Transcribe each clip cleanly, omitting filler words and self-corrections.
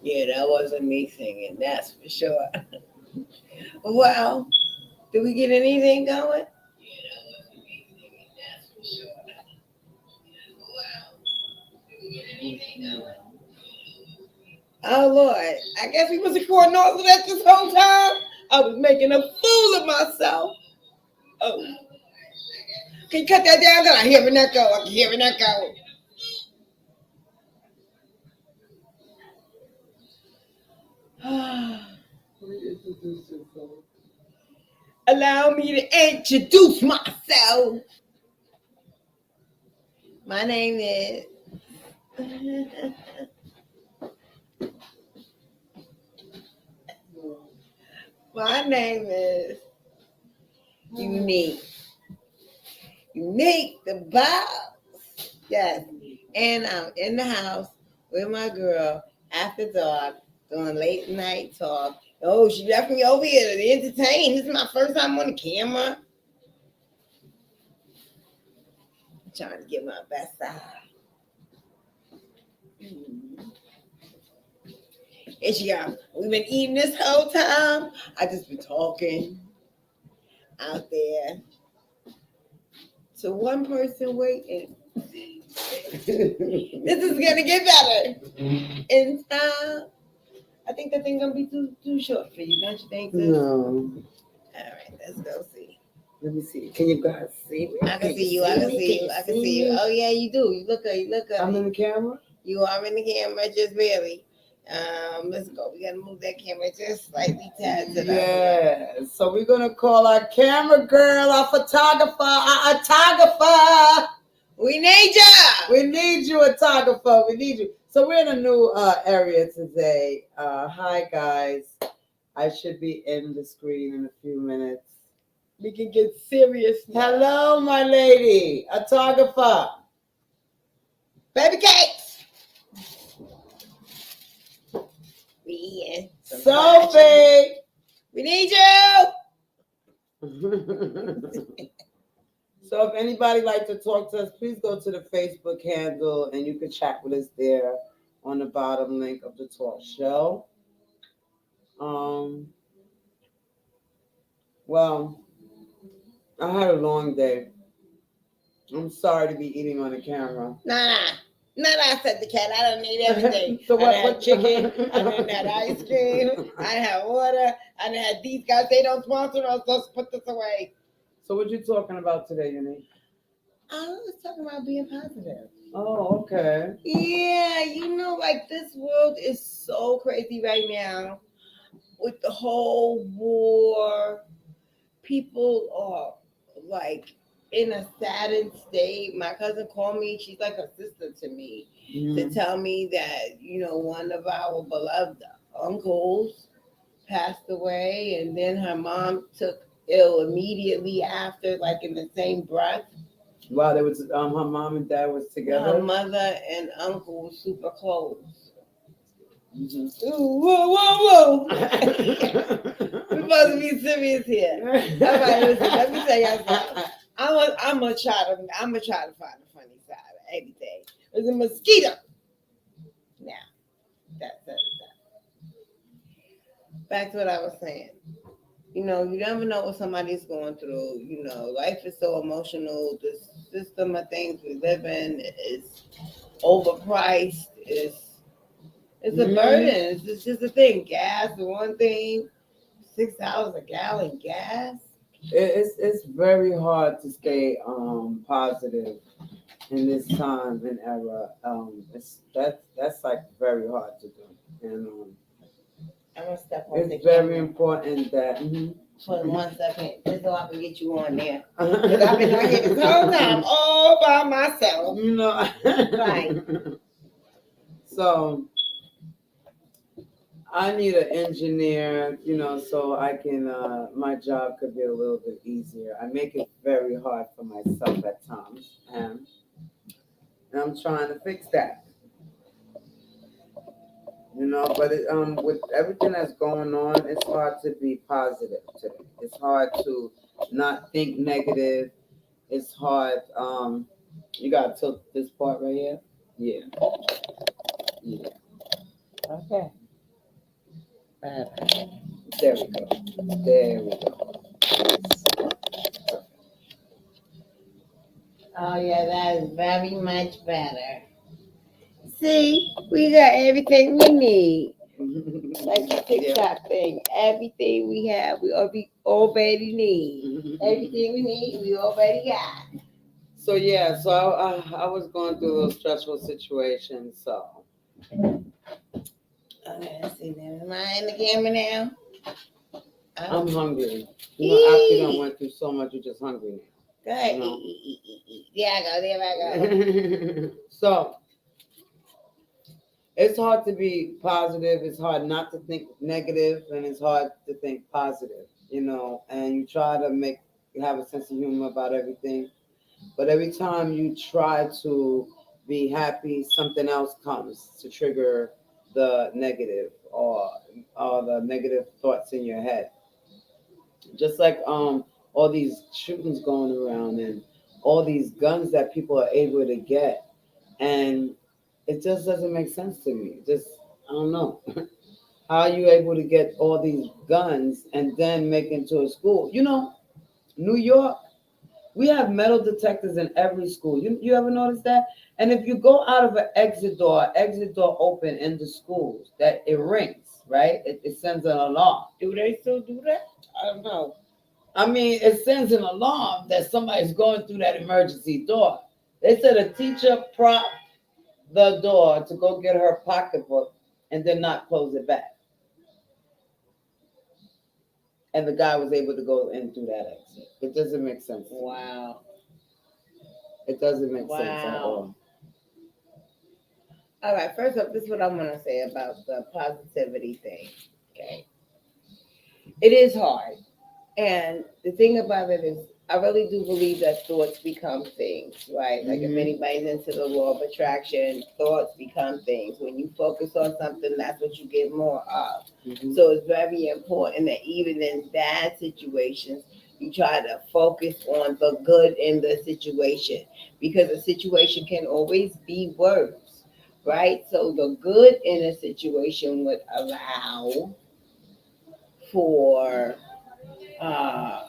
Yeah, that wasn't me singing, that's for sure. Well, did we get anything going? Yeah, that wasn't me singing, that's for sure. Well, did we get anything going? Oh Lord, I guess we was recording all of that this whole time. I was making a fool of myself. Oh, can you cut that down? Cause I hear it not go. I can hear it not go. Allow me to introduce myself. My name is. My name is Unique. Unique the boss. Yes. And I'm in the house with my girl after dark doing late night talk. Oh, she left me over here to entertain. This is my first time on the camera. I'm trying to get my best side. And she got, we've been eating this whole time. I just been talking out there to one person waiting. This is gonna get better in time. I think that thing gonna be too short for you, don't you think? Sis? No. All right, let's go see. Let me see. Can you guys see me? I can see you. I can see you. I can see you. Oh yeah, you do. You look good. You look good. I'm in the camera. You are in the camera, just barely. Let's go. We gotta move that camera just slightly tad to the Yeah. So we're gonna call our camera girl, our photographer, our photographer. We need you. We need you, a photographer. We need you. So we're in a new area today. Hi guys. I should be in the screen in a few minutes. We can get serious now. Hello, my lady, a photographer. Baby cakes. We Sophie. We need you. So if anybody like to talk to us, please go to the Facebook handle and you can chat with us there on the bottom link of the talk show. Well, I had a long day. I'm sorry to be eating on the camera. Nah. I said the cat. I don't need everything. So I had chicken. I done had ice cream. I had water. I done had these guys. They don't sponsor us. Let's put this away. So what you talking about today, Unique? I was talking about being positive. Oh, okay. Yeah, like this world is so crazy right now with the whole war. People are like in a saddened state. My cousin called me. She's like a sister to me to tell me that, one of our beloved uncles passed away, and then her mom took ill immediately after, like in the same breath. Wow, there was her mom and dad was together. Her mother and uncle were super close. Mm-hmm. Ooh, whoa. We're supposed to be serious here. All right, listen, let me tell y'all something. I'm gonna try to find the funny side of everything. There's a mosquito. Now, that's that. Back to what I was saying. You never know what somebody's going through. Life is so emotional. The system of things we live in is overpriced. It's a burden. It's just a thing. Gas, the one thing. $6 a gallon gas. It's very hard to stay positive in this time and era. That's like very hard to do. And I'm gonna step on it's very important that. For 1 second, just so I can get you on there. Because I've been on here this whole time all by myself. Right. So I need an engineer, so I can my job could be a little bit easier. I make it very hard for myself at times, and I'm trying to fix that. But with everything that's going on, it's hard to be positive today. It's hard to not think negative. It's hard. You gotta tilt this part right here. Yeah. Okay. better. There we go. There we go. Yes. Oh yeah, that is very much better. See, we got everything we need. Like the Yeah. TikTok thing. Everything we have, already need. Everything we need, we already got. So yeah, so I was going through those stressful situations. So Okay, let's see. Am I in the camera now? I'm hungry. You know, after I Eat. went through so much, you're just hungry Go ahead. now. Eat. There I go. There I go. So it's hard to be positive. It's hard not to think negative, and it's hard to think positive. You know, and you try to have a sense of humor about everything. But every time you try to be happy, something else comes to trigger the negative or the negative thoughts in your head. Just like all these shootings going around and all these guns that people are able to get, and it just doesn't make sense to me. Just I don't know. How are you able to get all these guns and then make into a school? You know, New York, we have metal detectors in every school. You ever notice that? And if you go out of an exit door open in the schools, that it rings, right? It sends an alarm. Do they still do that? I don't know. I mean, it sends an alarm that somebody's going through that emergency door. They said a teacher propped the door to go get her pocketbook and then not close it back. And the guy was able to go in through that exit. It doesn't make sense. Wow. It doesn't make sense at Wow. all. All right. First up, this is what I'm gonna say about the positivity thing. Okay. It is hard. And the thing about it is, I really do believe that thoughts become things, right? Like if Mhm. anybody's into the law of attraction, thoughts become things. When you focus on something, that's what you get more of. Mhm. So it's very important that even in bad situations, you try to focus on the good in the situation because a situation can always be worse, right? So the good in a situation would allow for uh,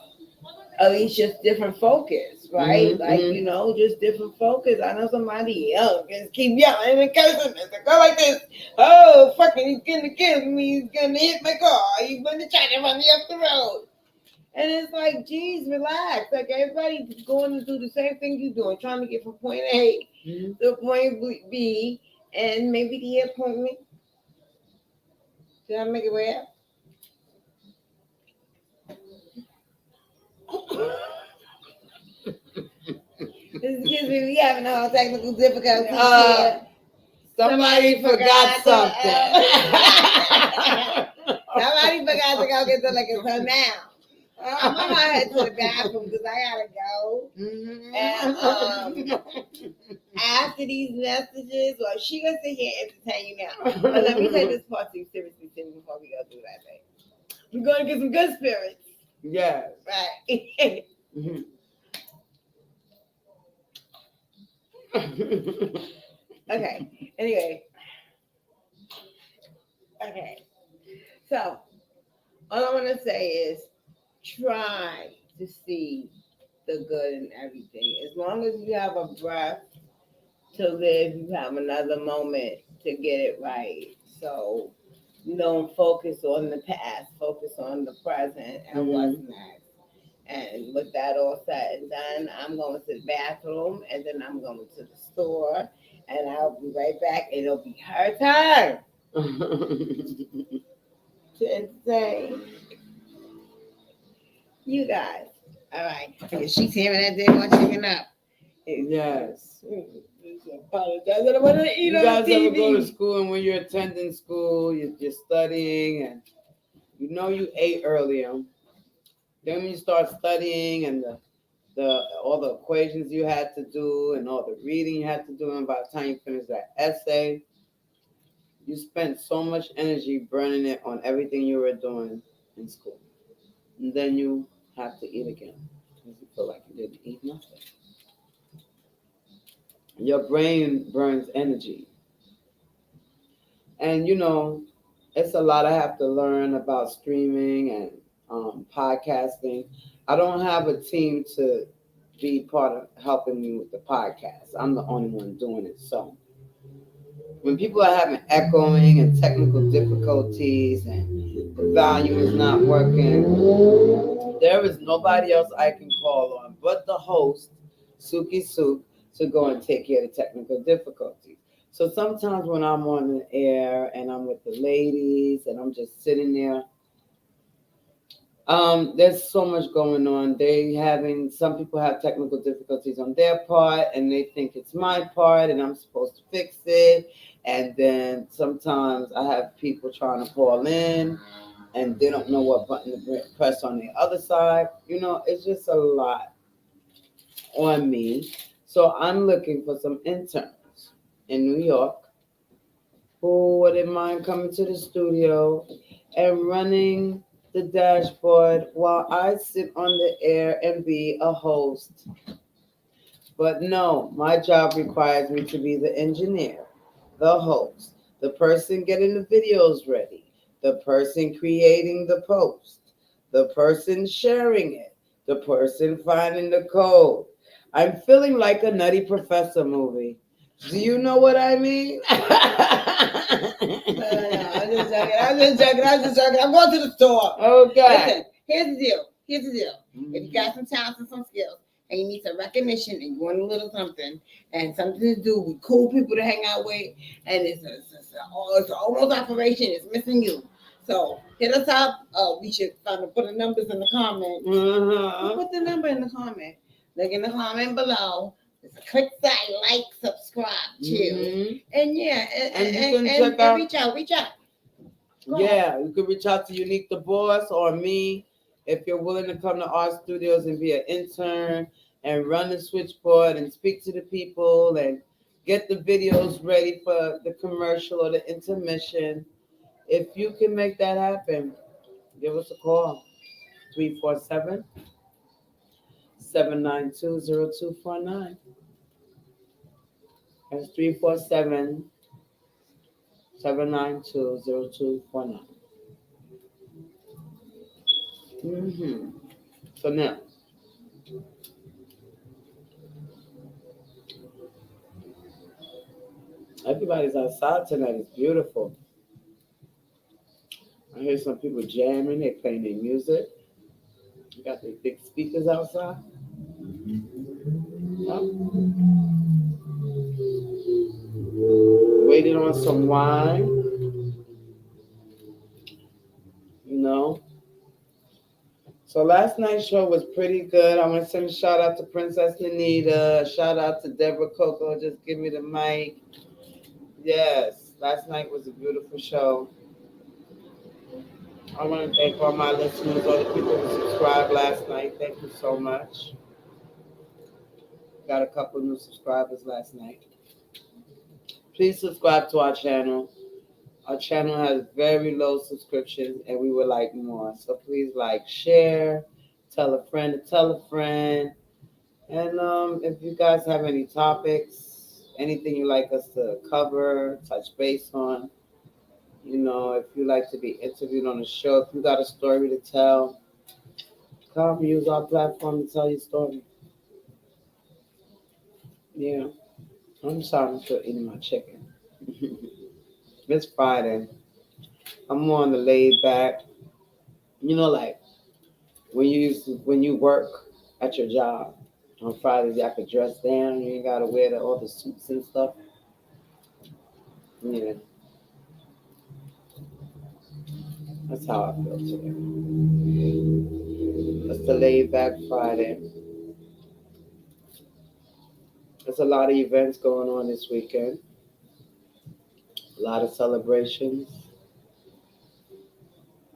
at least just different focus, right? Mhm. Like, Mhm. just different focus. I know somebody else just keep yelling and cursing. It's a girl like this. Oh, fucking, he's gonna kill me. He's gonna hit my car. He's gonna try to run me up the road. And it's like, geez, relax. Like, everybody's going to do the same thing you're doing, trying to get from point A Mhm. to point B, and maybe the appointment. Did I make it way up? Excuse me, we having all technical difficulties here. Somebody forgot to, something. somebody forgot to go get the liquor. So now I'm on my head to the bathroom because I gotta go. And after these messages, well, she gonna sit here and entertain you now. But let me take this part too seriously before we go do that thing. We're gonna get some good spirits. Yes. Right. Mhm. Okay. Anyway. Okay. So all I want to say is try to see the good in everything. As long as you have a breath to live, you have another moment to get it right. So don't focus on the past, focus on the present and what's next. And with that all said and done, I'm going to the bathroom and then I'm going to the store and I'll be right back. It'll be her turn to entertain you guys. All right. Because she's hearing that day while chicken up. Yes. Apologize. I don't want to eat You on guys ever TV. go to school and when you're attending school, you're studying and you know you ate earlier. Then when you start studying and the all the equations you had to do and all the reading you had to do, and by the time you finish that essay, you spent so much energy burning it on everything you were doing in school. And then you have to eat again because you feel like you didn't eat nothing. Your brain burns energy. And you know, it's a lot I have to learn about streaming and podcasting. I don't have a team to be part of helping me with the podcast. I'm the only one doing it. So when people are having echoing and technical difficulties and the volume is not working, there is nobody else I can call on but the host, Suki-Suk, to go and take care of the technical difficulties. So sometimes when I'm on the air and I'm with the ladies and I'm just sitting there, there's so much going on. Some people have technical difficulties on their part and they think it's my part and I'm supposed to fix it. And then sometimes I have people trying to call in and they don't know what button to press on the other side. It's just a lot on me. So I'm looking for some interns in New York who wouldn't mind coming to the studio and running the dashboard while I sit on the air and be a host. But no, my job requires me to be the engineer, the host, the person getting the videos ready, the person creating the post, the person sharing it, the person finding the code. I'm feeling like a Nutty Professor movie. Do you know what I mean? I'm just joking. I'm just joking. I'm just joking. I'm going to the store. Okay. Listen, here's the deal. Here's the deal. If you got some talents and some skills, and you need some recognition, and you want a little something, and something to do with cool people to hang out with, and it's almost operation. It's missing you. So hit us up. We should put the numbers in the comment. Put the number in the comment. Look in the comment below. Click that like, subscribe too, and yeah, and reach out. Yeah, you can reach out to Unique the Boss or me if you're willing to come to our studios and be an intern and run the switchboard and speak to the people and get the videos ready for the commercial or the intermission. If you can make that happen, give us a call. 347-792-0249. That's 347-792-0249. So now, everybody's outside tonight. It's beautiful. I hear some people jamming. They're playing their music. You got their big speakers outside. Yep. Waiting on some wine. You know. So last night's show was pretty good. I want to send a shout out to Princess Lanita. A shout out to Deborah Coco. Just give me the mic. Yes, last night was a beautiful show. I want to thank all my listeners, all the people who subscribed last night. Thank you so much. Got a couple new subscribers last night. Please subscribe to our channel. Our channel has very low subscriptions and we would like more. So please like, share, tell a friend to tell a friend. And if you guys have any topics, anything you'd like us to cover, touch base on, if you like to be interviewed on the show, if you got a story to tell, come use our platform to tell your story. Yeah. I'm sorry I'm still eating my chicken. It's Friday. I'm more on the laid back. Like when you work at your job on Fridays, you have to dress down. You ain't gotta wear all the suits and stuff. Yeah, that's how I feel today. It's the laid back Friday. There's a lot of events going on this weekend. A lot of celebrations.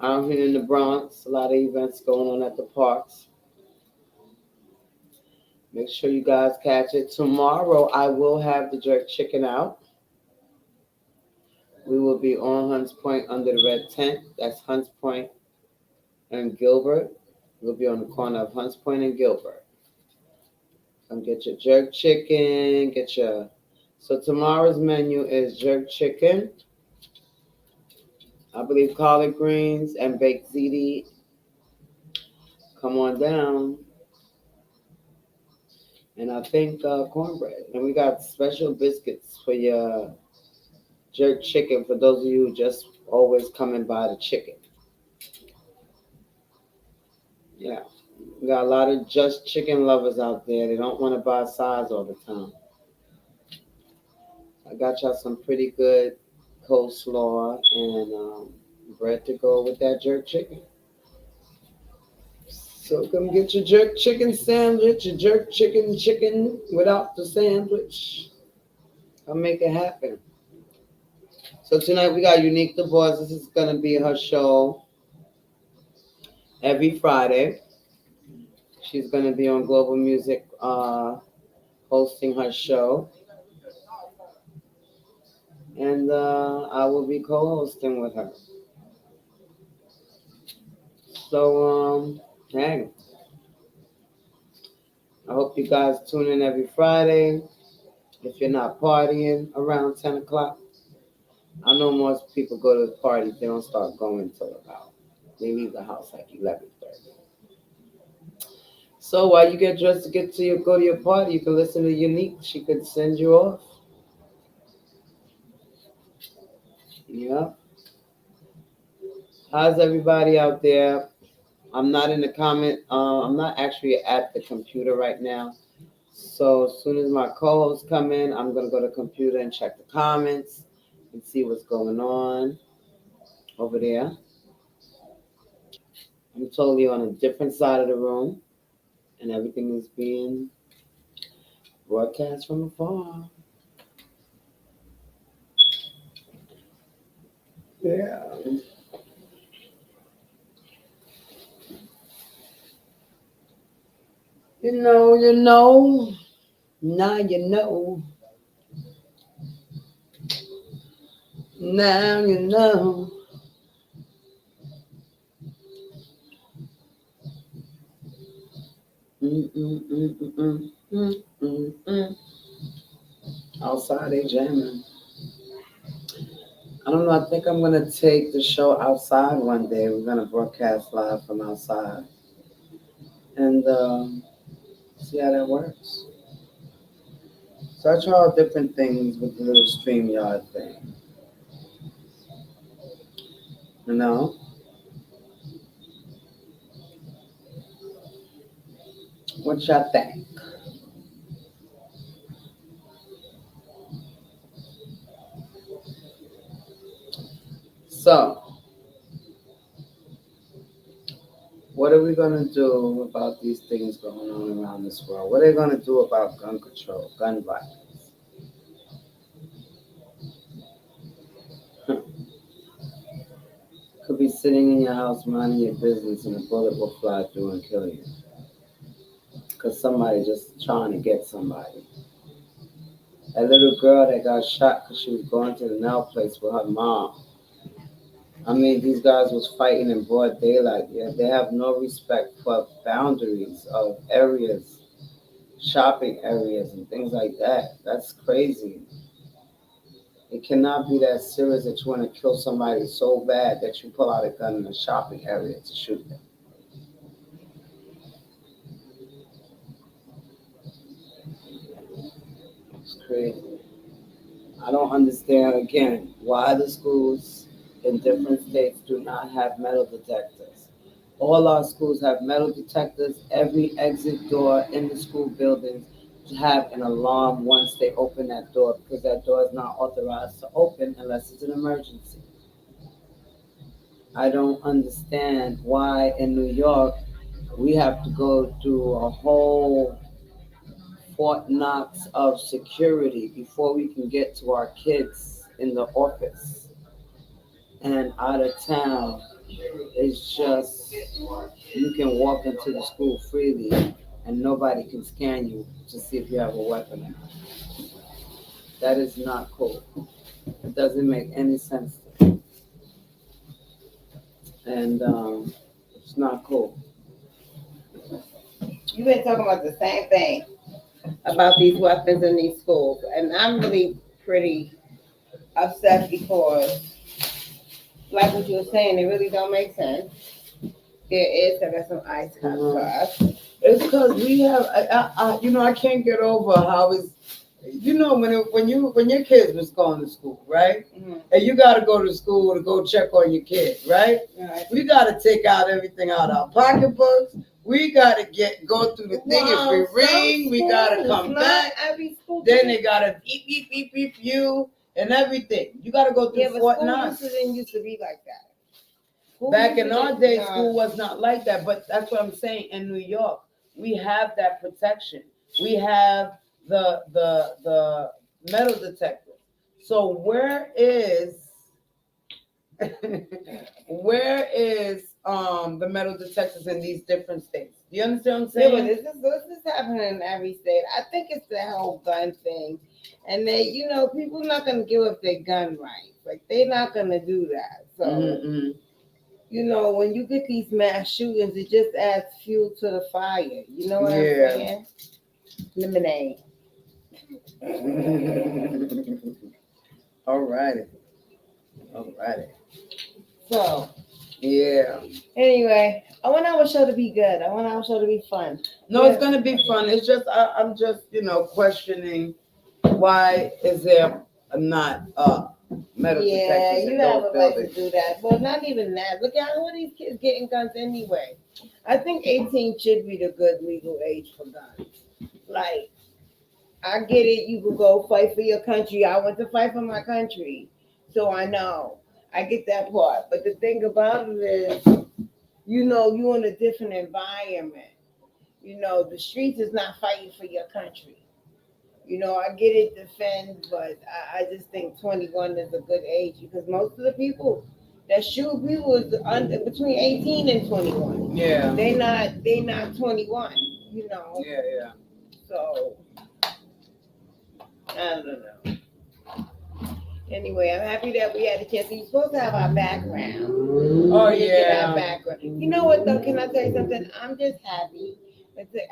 Out here in the Bronx, a lot of events going on at the parks. Make sure you guys catch it. Tomorrow, I will have the jerk chicken out. We will be on Hunts Point under the red tent. That's Hunts Point and Gilbert. We'll be on the corner of Hunts Point and Gilbert. Come get your jerk chicken. So tomorrow's menu is jerk chicken, I believe collard greens and baked ziti. Come on down. And I think cornbread. And we got special biscuits for your jerk chicken for those of you who just always coming by the chicken. Yeah. We got a lot of just chicken lovers out there. They don't want to buy sides all the time. I got y'all some pretty good coleslaw and bread to go with that jerk chicken. So come get your jerk chicken sandwich, your jerk chicken without the sandwich. I'll make it happen. So tonight we got Unique the Boss. This is gonna be her show every Friday. She's gonna be on Global Music, hosting her show, and I will be co-hosting with her. So hey, I hope you guys tune in every Friday. If you're not partying around 10 o'clock, I know most people go to the parties. They don't start going till about they leave the house like 11:30. So while you get dressed to get to your go to your party, you can listen to Unique. She could send you off. Yeah. How's everybody out there? I'm not in the comment. I'm not actually at the computer right now. So as soon as my co-hosts come in, I'm gonna go to the computer and check the comments and see what's going on over there. I'm totally on a different side of the room, and everything is being broadcast from afar. Yeah. You know. Now you know. Now you know. Mm. Outside they jamming. I don't know. I think I'm gonna take the show outside one day. We're gonna broadcast live from outside and see how that works. So I try out different things with the little StreamYard thing. You know, what y'all think? So, what are we gonna do about these things going on around this world? What are they gonna do about gun control, gun violence? Could be sitting in your house minding your business and a bullet will fly through and kill you. Because somebody just trying to get somebody. That little girl that got shot because she was going to the nail place with her mom. I mean, these guys was fighting in broad daylight. Yeah, they have no respect for boundaries of areas, shopping areas, and things like that. That's crazy. It cannot be that serious that you want to kill somebody so bad that you pull out a gun in a shopping area to shoot them. It's crazy. I don't understand again why the schools in different states do not have metal detectors. All our schools have metal detectors. Every exit door in the school buildings have an alarm once they open that door because that door is not authorized to open unless it's an emergency. I don't understand why in New York we have to go through a whole Fort Knox of security before we can get to our kids in the office. And out of town, it's just you can walk into the school freely and nobody can scan you to see if you have a weapon or not. That is not cool. It doesn't make any sense. And it's not cool. You've been talking about the same thing about these weapons in these schools, and I'm really pretty upset because like what you were saying, it really don't make sense. There is, I got some ice cups for us. It's because we have, I can't get over how it's, when your kids was going to school, right? Mm-hmm. And you got to go to school to go check on your kid, right? Right. We got to take out everything out our pocketbooks. We got to go through the thing. If we ring, we got to come back. Every school. Then they got to beep, beep, beep, beep you and everything. You got to go through Fort Knox. Didn't used to be like that. Back in our day, school was not like that. But that's what I'm saying. In New York, we have that protection. We have the metal detector. So where is the metal detectors in these different states? Do you understand what I'm saying? Yeah, but this is happening in every state. I think it's the whole gun thing. And people not gonna give up their gun rights. Like they're not gonna do that. So when you get these mass shootings, it just adds fuel to the fire. You know what I'm saying? Lemonade. All righty. So yeah. Anyway, I want our show to be good. I want our show to be fun. No, it's gonna be fun. It's just I'm just questioning why is there not metal detectors you in have those a right to buildings? do that. Well, not even that. Look at all these kids getting guns anyway. I think 18 should be the good legal age for guns. Like, I get it. You can go fight for your country. I want to fight for my country, so I know. I get that part. But the thing about it is, you're in a different environment. The streets is not fighting for your country. I get it, defend, but I just think 21 is a good age because most of the people that shoot people is between 18 and 21. Yeah. They not 21. Yeah. So I don't know. Anyway, I'm happy that we had a chance. We're supposed to have our background. Oh yeah. Our background. You know what though? Can I tell you something? I'm just happy.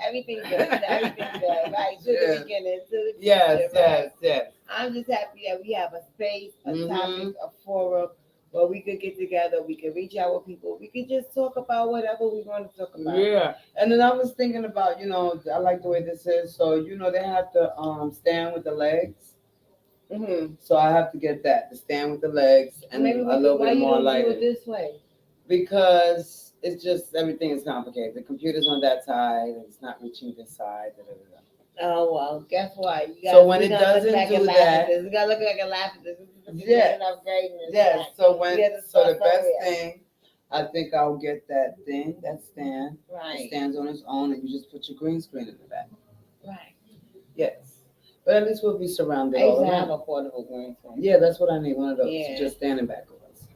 Everything's good. Everything's good. Right to the beginning, to the future. Yes. I'm just happy that we have a space, a topic, a forum where we could get together. We could reach out with people. We could just talk about whatever we want to talk about. Yeah. And then I was thinking about, I like the way this is. So, they have to stand with the legs. Mm-hmm. So I have to get that, to stand with the legs and maybe a little bit more light. Do it this way? Because it's just everything is complicated. The computer's on that side and it's not reaching this side. Oh well, guess what? So when it doesn't do that, you gotta look like a laugh at this. Yes. So the best thing, I think I'll get that thing, that stand. Right. It stands on its own, and you just put your green screen in the back. Right. Yes. But at least we'll be surrounded. I used to have a portable green screen. Yeah, that's what I need. One of those. Yeah. Just standing back of us.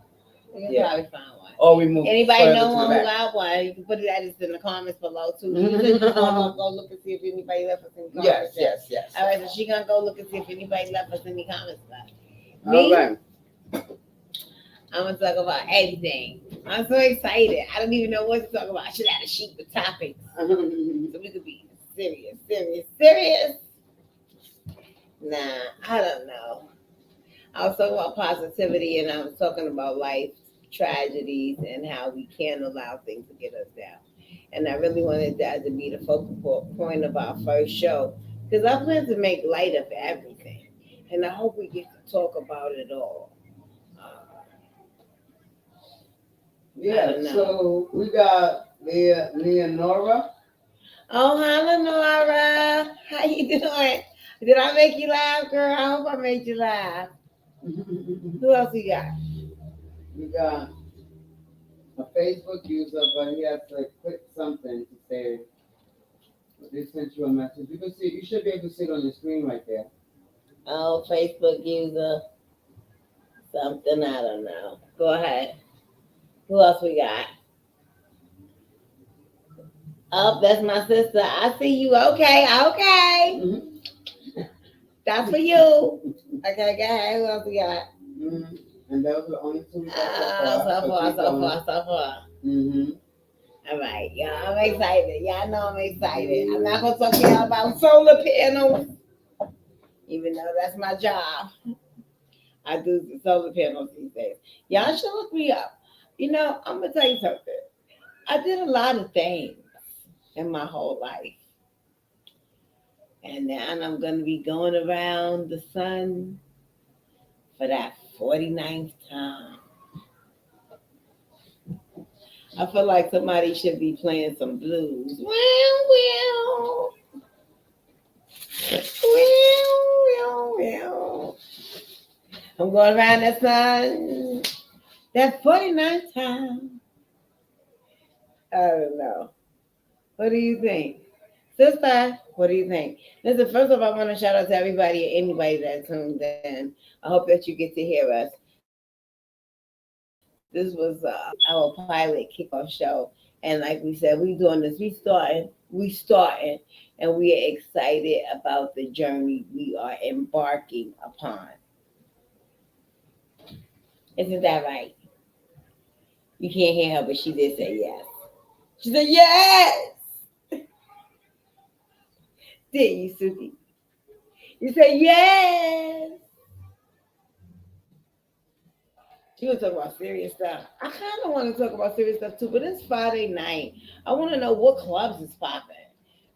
You can probably find one. Or we move. Anybody know one who got one? You can put it in the comments below too. She's gonna go look and see if anybody left us any comments. Yes. All right, so she's gonna go look and see if anybody left us any comments. Me? All right. I'm gonna talk about everything. I'm so excited. I don't even know what to talk about. I should have a sheet with topics so we could be serious. Nah, I don't know. I was talking about positivity and I was talking about life tragedies and how we can't allow things to get us down. And I really wanted that to be the focal point of our first show because I plan to make light of everything. And I hope we get to talk about it all. So we got Leonora. Oh, hi, Leonora. How you doing? Did I make you laugh, girl? I hope I made you laugh. Who else we got? We got a Facebook user, but he has to click something to say they sent you a message. You should be able to see it on your screen right there. Oh, Facebook user. Something, I don't know. Go ahead. Who else we got? Oh, that's my sister. I see you. Okay. Mm-hmm. That's for you. Okay, go ahead. Who else we got? Mm-hmm. And those are the only two. So far. Mm-hmm. All right, y'all. I'm excited. Y'all know I'm excited. I'm not gonna talk to y'all about solar panels, even though that's my job. I do the solar panels these days. Y'all should look me up. I'm gonna tell you something. I did a lot of things in my whole life, and now I'm gonna be going around the sun for that 49th time. I feel like somebody should be playing some blues. Well. I'm going around the sun that 49th time. I don't know. What do you think? Sister, what do you think? Listen, first of all, I want to shout out to everybody and anybody that tuned in. I hope that you get to hear us. This was our pilot kickoff show. And like we said, we doing this. We starting, and we are excited about the journey we are embarking upon. Isn't that right? You can't hear her, but she did say yes. She said yes. Did you, Suki? You said yes. She was talking about serious stuff. I kind of want to talk about serious stuff too, but it's Friday night. I want to know what clubs is popping,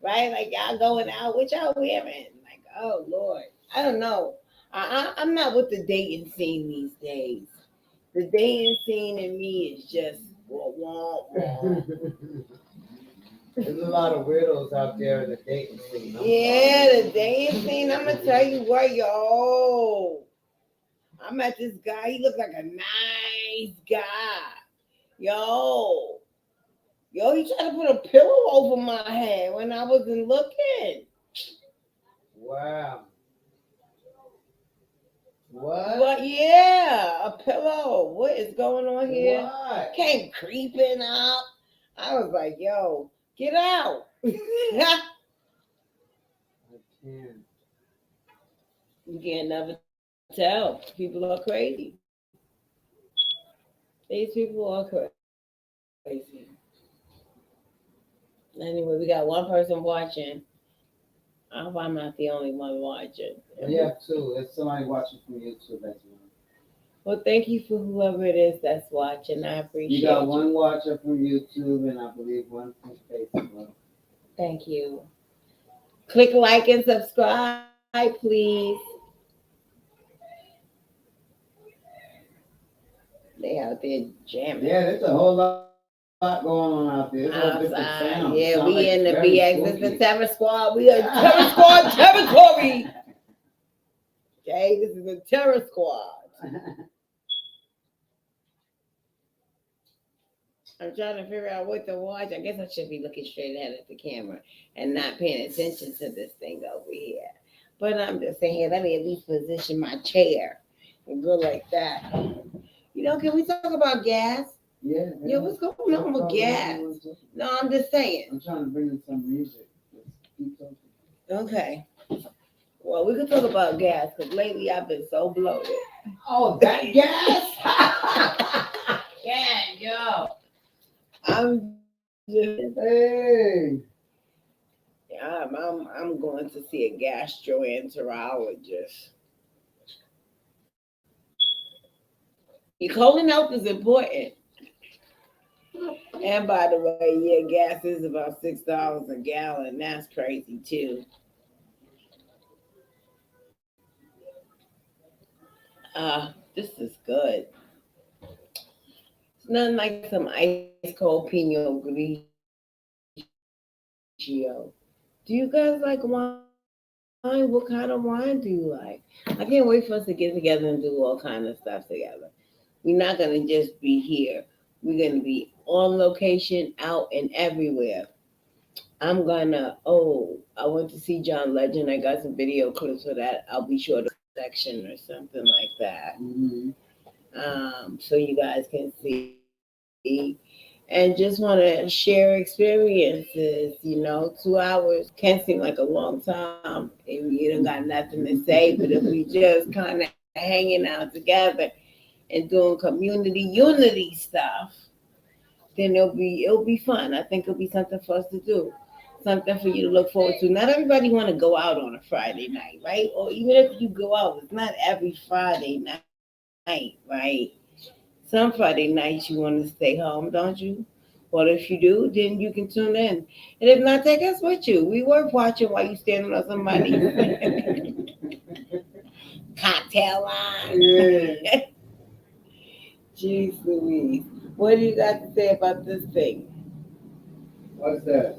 right? Like y'all going out, what y'all wearing? Like, oh Lord, I don't know. I'm not with the dating scene these days. The dating scene in me is just wah, wah, wah. There's a lot of weirdos out there in the dating scene. Yeah, the dating scene. I'm gonna tell you what, yo. I met this guy. He looked like a nice guy. Yo, he tried to put a pillow over my head when I wasn't looking. Wow. What? But yeah, a pillow. What is going on here? What? Came creeping up. I was like, yo, get out. I can't. You can't never tell. People are crazy. These people are crazy. Anyway, we got one person watching. I hope I'm not the only one watching. We have two. There's somebody watching from YouTube as well. Well, thank you for whoever it is that's watching. I appreciate You got one watcher from YouTube and I believe one from Facebook. Thank you. Click like and subscribe, please. They out there jamming. Yeah, there's a whole lot going on out there. There's all different Outside. sounds. Yeah, Sound we like in the it's very BX. This spooky. is the Terror Squad. We are Terror Squad territory. Okay, this is the Terror Squad. I'm trying to figure out what to watch. I guess I should be looking straight ahead at the camera and not paying attention to this thing over here. But I'm just saying, here, let me at least position my chair and go like that. Can we talk about gas? Yeah. Yeah, what's going on with gas? No, I'm just saying. I'm trying to bring in some music. Just keep talking. Okay. Well, we could talk about gas because lately I've been so bloated. Oh, that gas? Yeah, yo. I'm just Hey. I'm going to see a gastroenterologist. Your colon health is important. And by the way, yeah, gas is about $6 a gallon. That's crazy too. This is good. It's nothing like some ice cold Pinot Grigio. Do you guys like wine? What kind of wine do you like? I can't wait for us to get together and do all kind of stuff together. We're not gonna just be here. We're gonna be on location, out and everywhere. I went to see John Legend. I got some video clips for that. I'll be sure to section or something like that. Mm-hmm. So you guys can see and just want to share experiences. 2 hours can seem like a long time if you don't got nothing to say, but if we just kind of hanging out together and doing community unity stuff, then it'll be fun. I think it'll be something for us to do, something for you to look forward to. Not everybody want to go out on a Friday night, right? Or even if you go out, it's not every Friday night right. Some Friday nights you want to stay home, don't you? Well, if you do, then you can tune in. And if not, take us with you. We worth watching while you standing on somebody's cocktail line. Yeah. Jeez Louise. What do you got to say about this thing? What's that?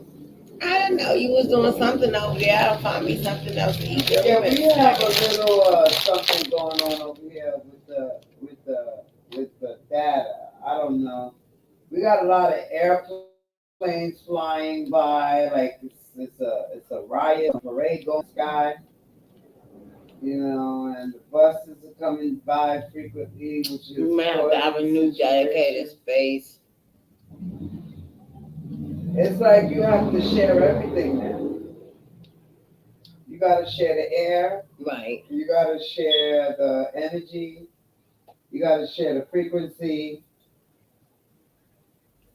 I don't know. You was doing something over there. I'll find me something else to eat. Yeah, we have a little something going on over here with the data. I don't know. We got a lot of airplanes flying by, like it's a riot, a parade going sky, and the buses are coming by frequently, which is You may have to have a new dedicated space. It's like you have to share everything now. You got to share the air. Right. You got to share the energy. You got to share the frequency.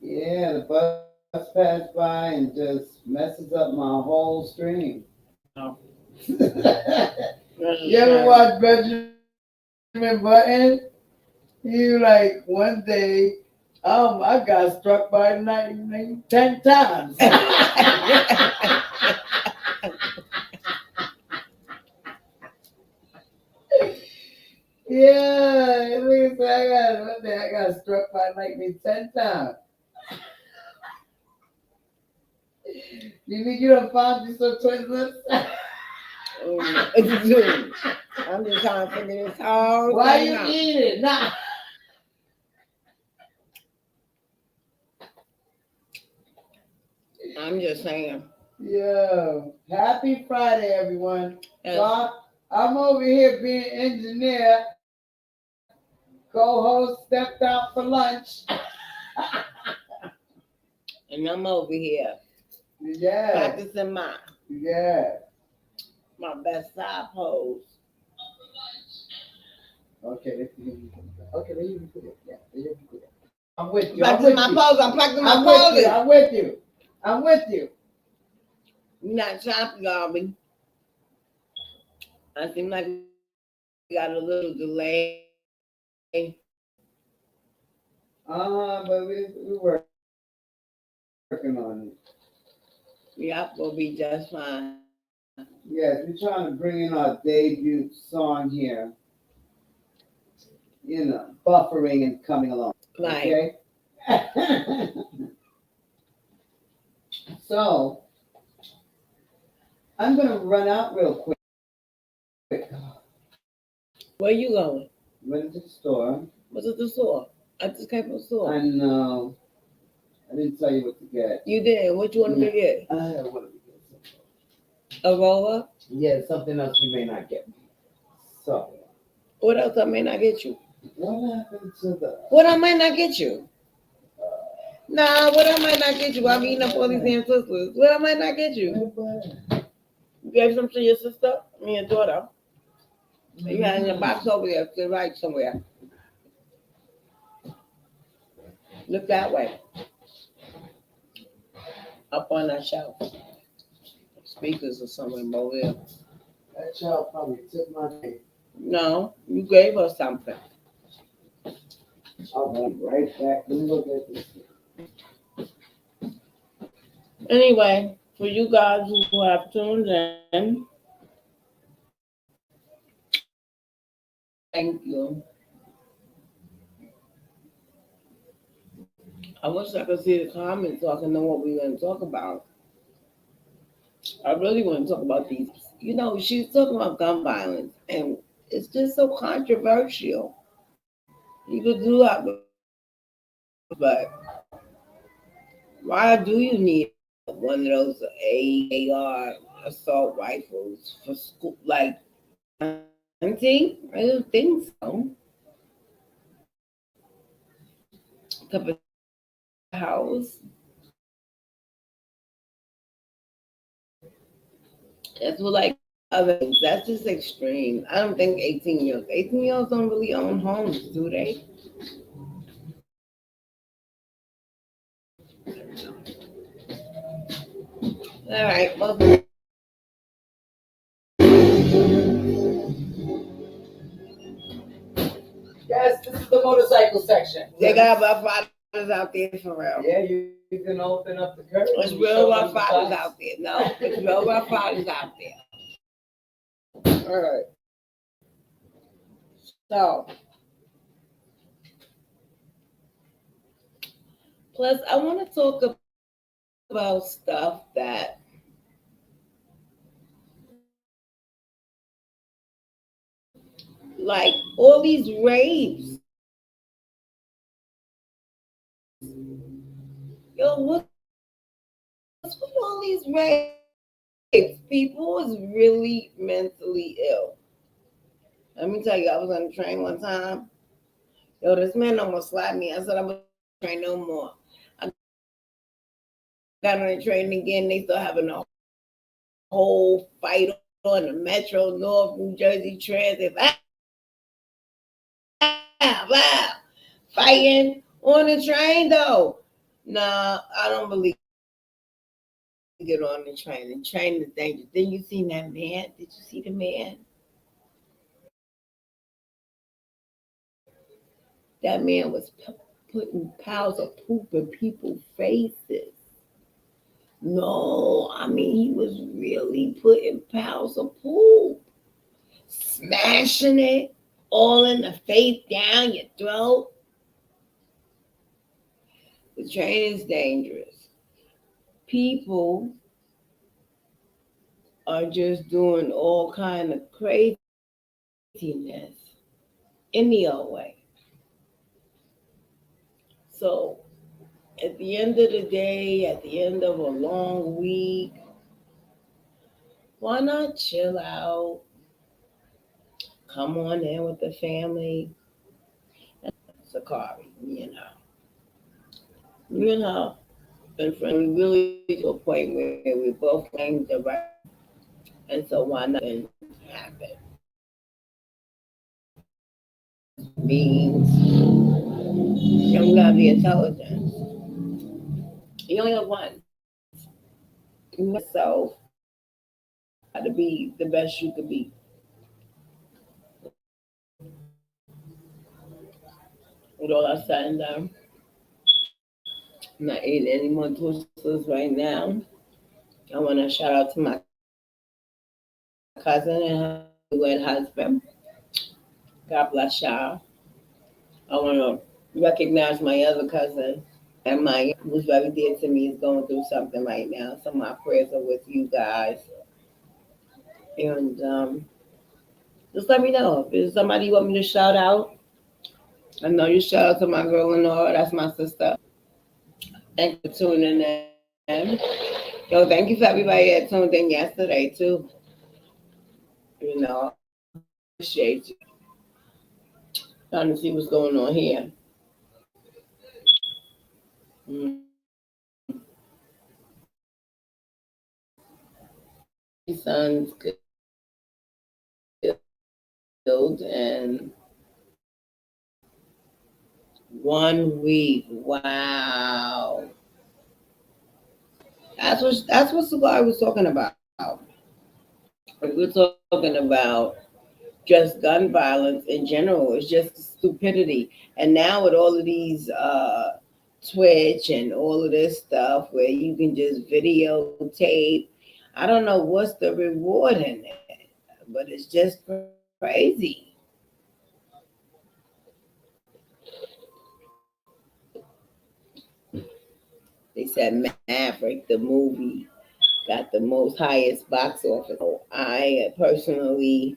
Yeah, the bus passed by and just messes up my whole stream. Oh. You ever watch Benjamin Button? You like one day, I got struck by lightning 10 times. Yeah, at least one day I got struck by lightning 10 times. You think you don't find me some Twizzlers? I'm just trying to figure this whole Why thing you out. eating? Nah. I'm just saying. Yo, happy Friday, everyone. Yes. So I'm over here being engineer. Co-host stepped out for lunch. And I'm over here. Yeah. Practicing my best side pose. Okay, okay, there you go. Yeah, there you go. I'm with you. Practicing my pose. I'm practicing my poses. I'm with you. I'm with you. You're not chopping on me. I seem like we got a little delay. But we're working on it. Yep, we'll be just fine. Yes, we're trying to bring in our debut song here. Buffering and coming along. Right. Okay? So, I'm going to run out real quick. Where you going? Went to the store. What's at the store? I just came from the store. I know. I didn't tell you what to get. You did. What you want to get? I want to get a roller? Yeah, something else you may not get. So. What else I may not get you? What happened to the... What I might not get you? What I might not get you? I'm eating up all these damn sisters. What I might not get you? You gave some to your sister? Your daughter? You had in your box over there to the right somewhere. Look that way. Up on that shelf. Speakers or something over there. That child probably took my name. No, you gave her something. I'll be right back. Let me look at this. Anyway, for you guys who have tuned in, thank you. I wish I could see the comments so I can know what we're going to talk about. I really want to talk about these. She's talking about gun violence, and it's just so controversial. You could do that, but why do you need one of those AR assault rifles for school? Like, hunting? I don't think so. To the house. That's what like other things. That's just extreme. I don't think 18-year-olds don't really own homes, do they? All right. Well, guys, motorcycle section. They got rough riders out there for real. Yeah, you can open up the curtain. There's And real show them rough the riders sights. out there. No, there's real rough riders out there. All right. So, plus, I want to talk about stuff that, like, all these rapes. Yo, what's with all these rapes? People is really mentally ill. Let me tell you, I was on the train one time. Yo, this man almost slapped me. I said, I'm going to train no more. I got on the train again. They still having a whole fight on the Metro North New Jersey Transit. Fighting on the train, though. Nah, I don't believe get on the train. The train is dangerous. Then you seen that man? Did you see the man? That man was putting piles of poop in people's faces. No, I mean, he was really putting piles of poop, smashing it all in the face, down your throat. The train is dangerous. People are just doing all kind of craziness any old way. So at the end of the day, at the end of a long week, why not chill out, come on in with the family, Sakari, and friend, we really to a point where we both claim the right, and so why not happen? Beings, you don't gotta be intelligent. You only have one. You know yourself how to be the best you could be. With all that said and done, I'm not eating any more toasters right now. I want to shout out to my cousin and her newlywed husband. God bless y'all. I want to recognize my other cousin and my who's very dear to me is going through something right now. So my prayers are with you guys. And just let me know if there's somebody you want me to shout out. I know you shout out to my girl in Laura. That's my sister. Thank you for tuning in. Yo, thank you for everybody that tuned in yesterday too. I appreciate you. Trying to see what's going on here. Mm. Three sons killed in 1 week. Wow. That's what Sugai was talking about. Like, we're talking about just gun violence in general. It's just stupidity. And now with all of these Twitch and all of this stuff where you can just videotape, I don't know what's the reward in it, but it's just crazy. They said Maverick, the movie, got the most highest box office. I personally,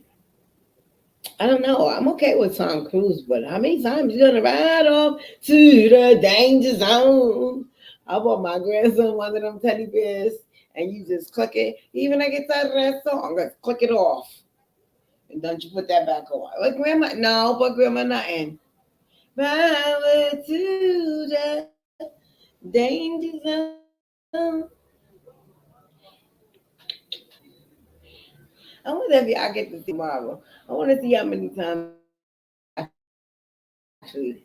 I don't know. I'm okay with Tom Cruise, but how many times you gonna ride off to the danger zone? I bought my grandson one of them teddy bears, and you just click it. Even I get tired of that song, let's click it off, and don't you put that back on. Like grandma, no, but grandma nothing. Power to the danger zone. I wonder if y'all get to see tomorrow. I want to see how many times I actually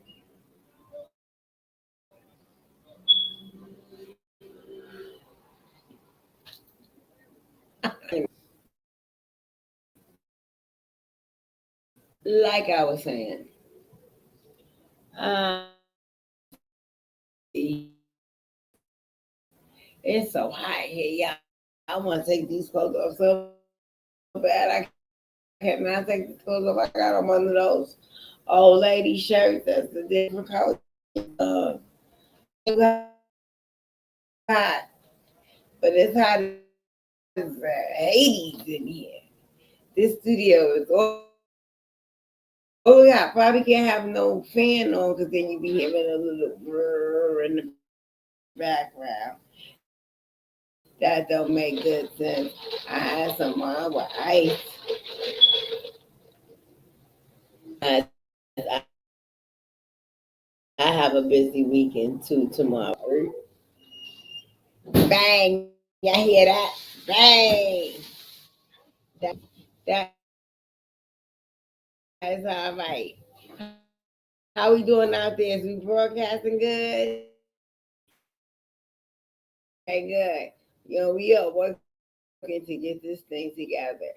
like I was saying. It's so hot here, y'all. I want to take these clothes off so bad. I cannot take these clothes off. I got on one of those old lady shirts that's a different color. Hot, but it's hot as the 80s in here. This studio is oh yeah, probably can't have no fan on because then you be hearing a little brrr in the background. That don't make good sense. I had some with ice. I have a busy weekend too tomorrow. Bang! Y'all hear that? Bang! That's all right. How we doing out there? Is we broadcasting good? Okay, good. You know, we are working to get this thing together.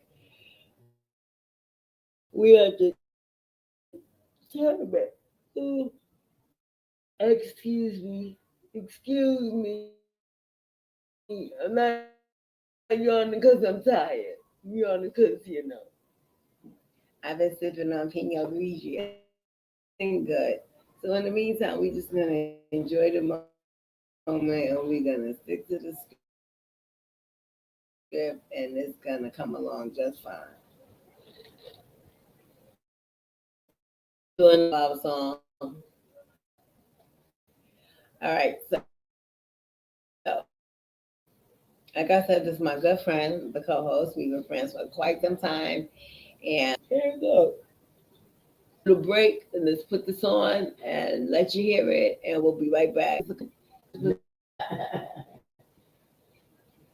We are the tournament. Ooh, excuse me. Excuse me. I'm not yawning because I'm tired. I'm yawning because, I've been sipping on Pinot Grigio. Everything good. So in the meantime, we're just gonna enjoy the moment and we're gonna stick to the script and it's gonna come along just fine. Doing a love song. All right, so like I said, this is my good friend, the co-host. We've been friends for quite some time, and here we go. Little break, and let's put this on and let you hear it, and we'll be right back.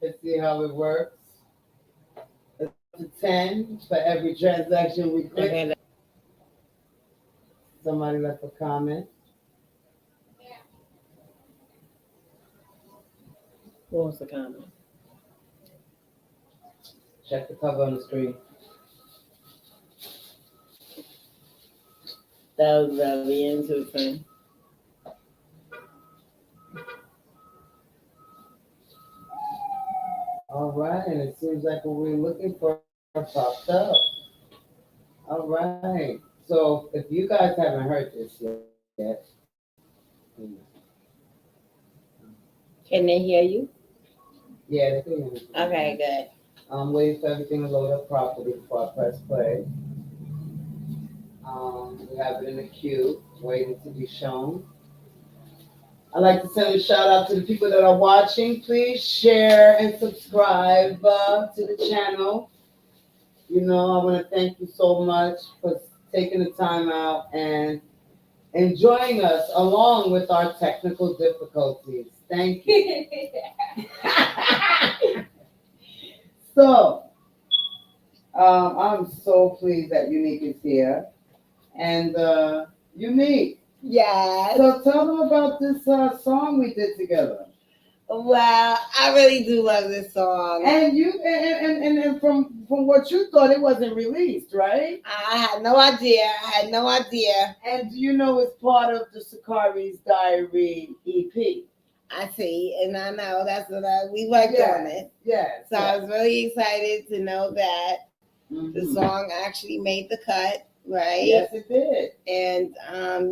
Let's see how it works. To 10 for every transaction we click. Somebody left a comment. What was the comment? Check the cover on the screen. That was very interesting. All right, and it seems like what we're looking for popped up. All right. So if you guys haven't heard this yet, Can they hear you? yeah, they can. Okay, good. I'm waiting for everything to load up properly before I press play. We have it in the queue, waiting to be shown. I'd like to send a shout out to the people that are watching. Please share and subscribe to the channel. You know, I want to thank you so much for taking the time out and enjoying us along with our technical difficulties. Thank you. So, I'm so pleased that Unique is here. And Unique, Yes. so tell them about this song we did together. Well, I really do love this song. And you and from what you thought, it wasn't released, right? I had no idea. I had no idea. And you know it's part of the Sakari's Diary EP. I see, and I know that's what we worked on it. Yes. So I was really excited to know that the Mhm. song actually made the cut, right? Yes, it did. And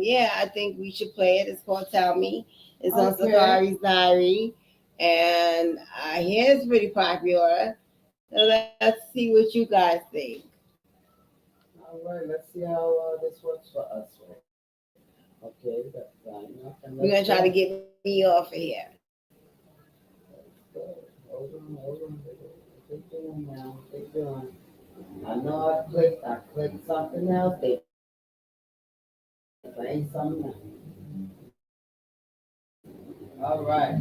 yeah, I think we should play it. It's called Tell Me. It's on Okay. Sakari's Diary, and I hear it's pretty popular. So let's see what you guys think. All right, let's see how this works for us. Okay, that's fine enough. And We're gonna try to get me off of here. Hold on. What they doing now? What they doing? I know I clicked something else. They playing something else. All right.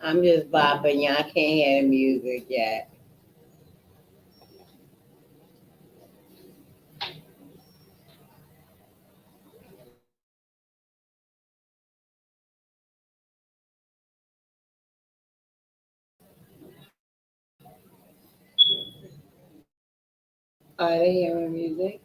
I'm just bopping. Y'all can't hear the music yet. Are they hearing music?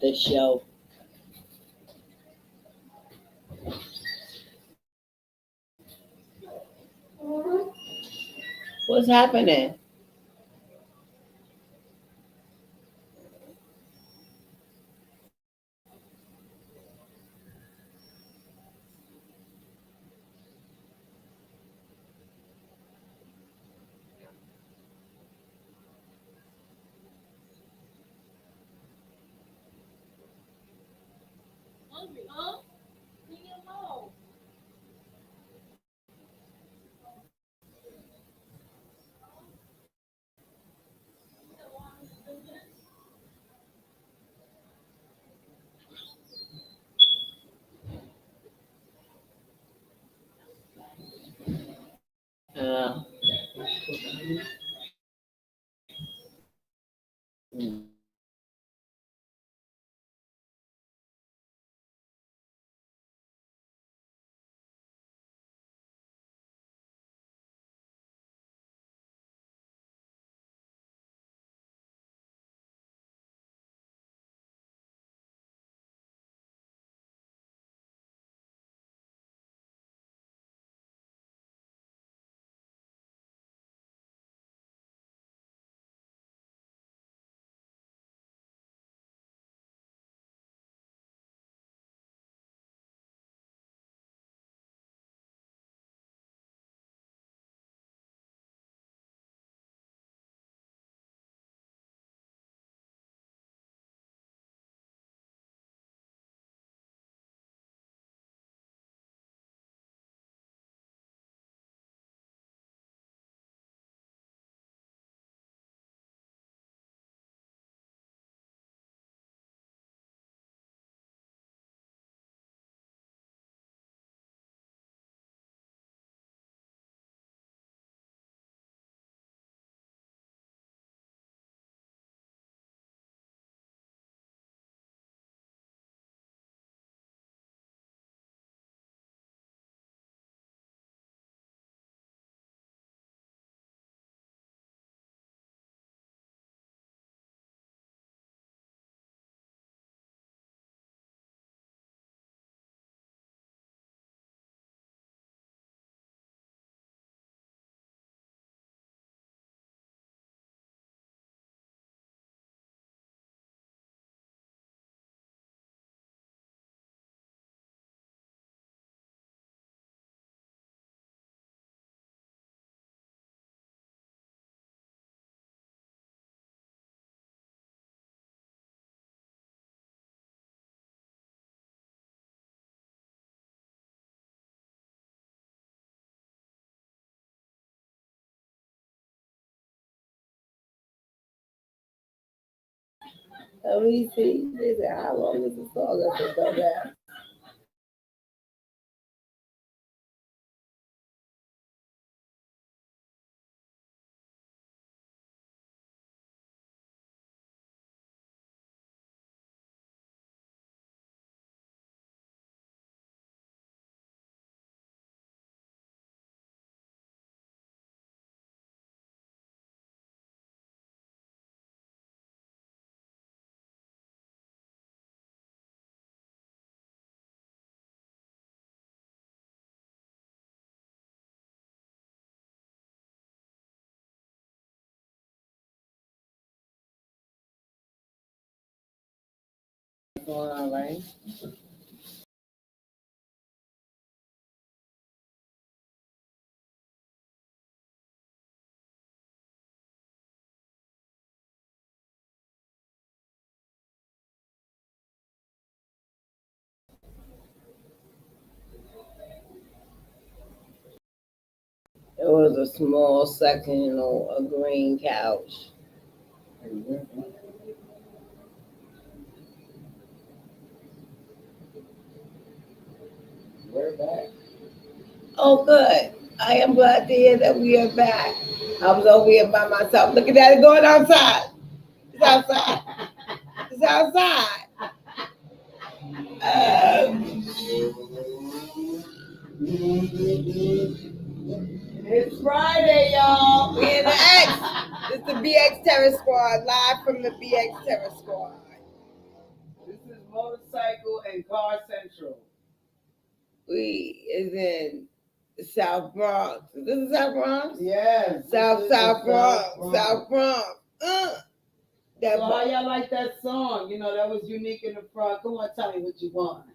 The show. What's happening? Uh, let me see. They said, how long is the song? I said, go back. Going on, right? It was a small section, a green couch. We're back. Oh, good. I am glad to hear that we are back. I was over here by myself. Looking at it going outside. It's outside. It's outside. Um, It's Friday, y'all. we in the X. It's the BX Terror Squad, live from the BX Terror Squad. This is Motorcycle and Car Central. We is in the South Bronx. Is this the South Bronx? Yes. South Bronx. South Bronx. That So how y'all like that song? That was unique in the front. Come on, tell me what you want.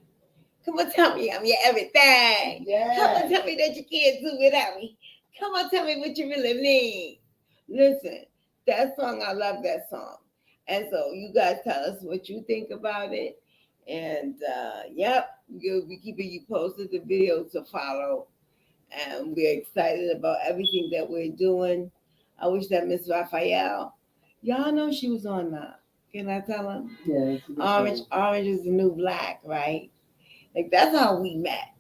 Come on, tell me I'm your everything. Yeah. Come on, tell me that you can't do without me. Come on, tell me what you really need. Listen, that song, I love that song. And so you guys tell us what you think about it. And yep, we'll be keeping you posted, the videos to follow. And we're excited about everything that we're doing. I wish that Miss Raphael, y'all know she was on can I tell them? Yeah. Orange is the new black, right? Like that's how we met.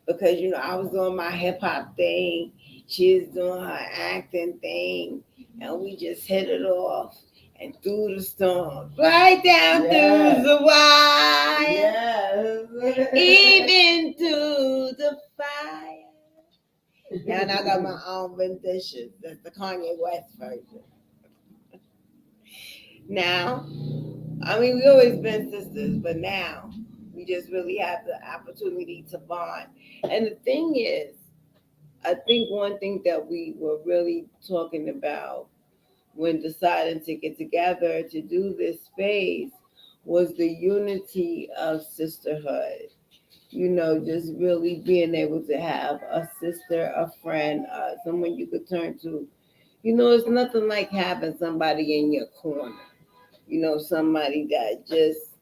Because I was doing my hip hop thing, she was doing her acting thing, and we just hit it off and through the storm, right down through the wire, even through the fire. Yeah, and I got my own rendition. That's the Kanye West version. Now, I mean, we always been sisters, but now we just really have the opportunity to bond. And the thing is, I think one thing that we were really talking about when deciding to get together to do this space was the unity of sisterhood. Just really being able to have a sister, a friend, someone you could turn to. It's nothing like having somebody in your corner. Somebody that just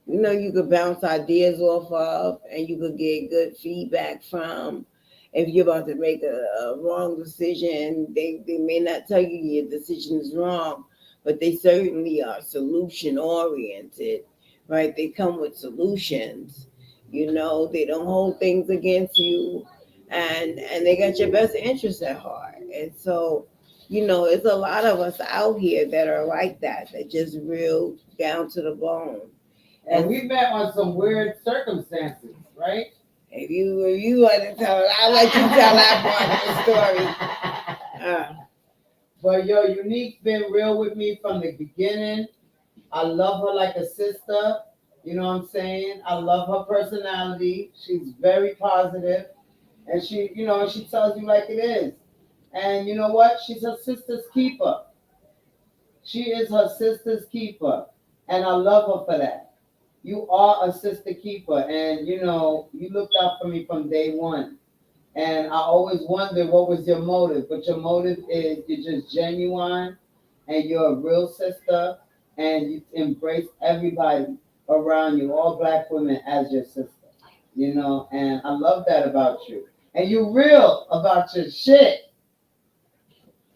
you could bounce ideas off of and you could get good feedback from. If you're about to make a wrong decision, they may not tell you your decision is wrong, but they certainly are solution oriented, right? They come with solutions. They don't hold things against you, and they got your best interests at heart. And so, it's a lot of us out here that are like that just real down to the bone. And we met on some weird circumstances, right? If you want to tell it, I'll let you tell that part of the story. But Unique been real with me from the beginning. I love her like a sister. You know what I'm saying? I love her personality. She's very positive, and she tells you like it is. And you know what? She's her sister's keeper. She is her sister's keeper, and I love her for that. You are a sister keeper, and you looked out for me from day one. And I always wondered what was your motive, but your motive is you're just genuine, and you're a real sister, and you embrace everybody around you, all black women, as your sister. And I love that about you. And you're real about your shit.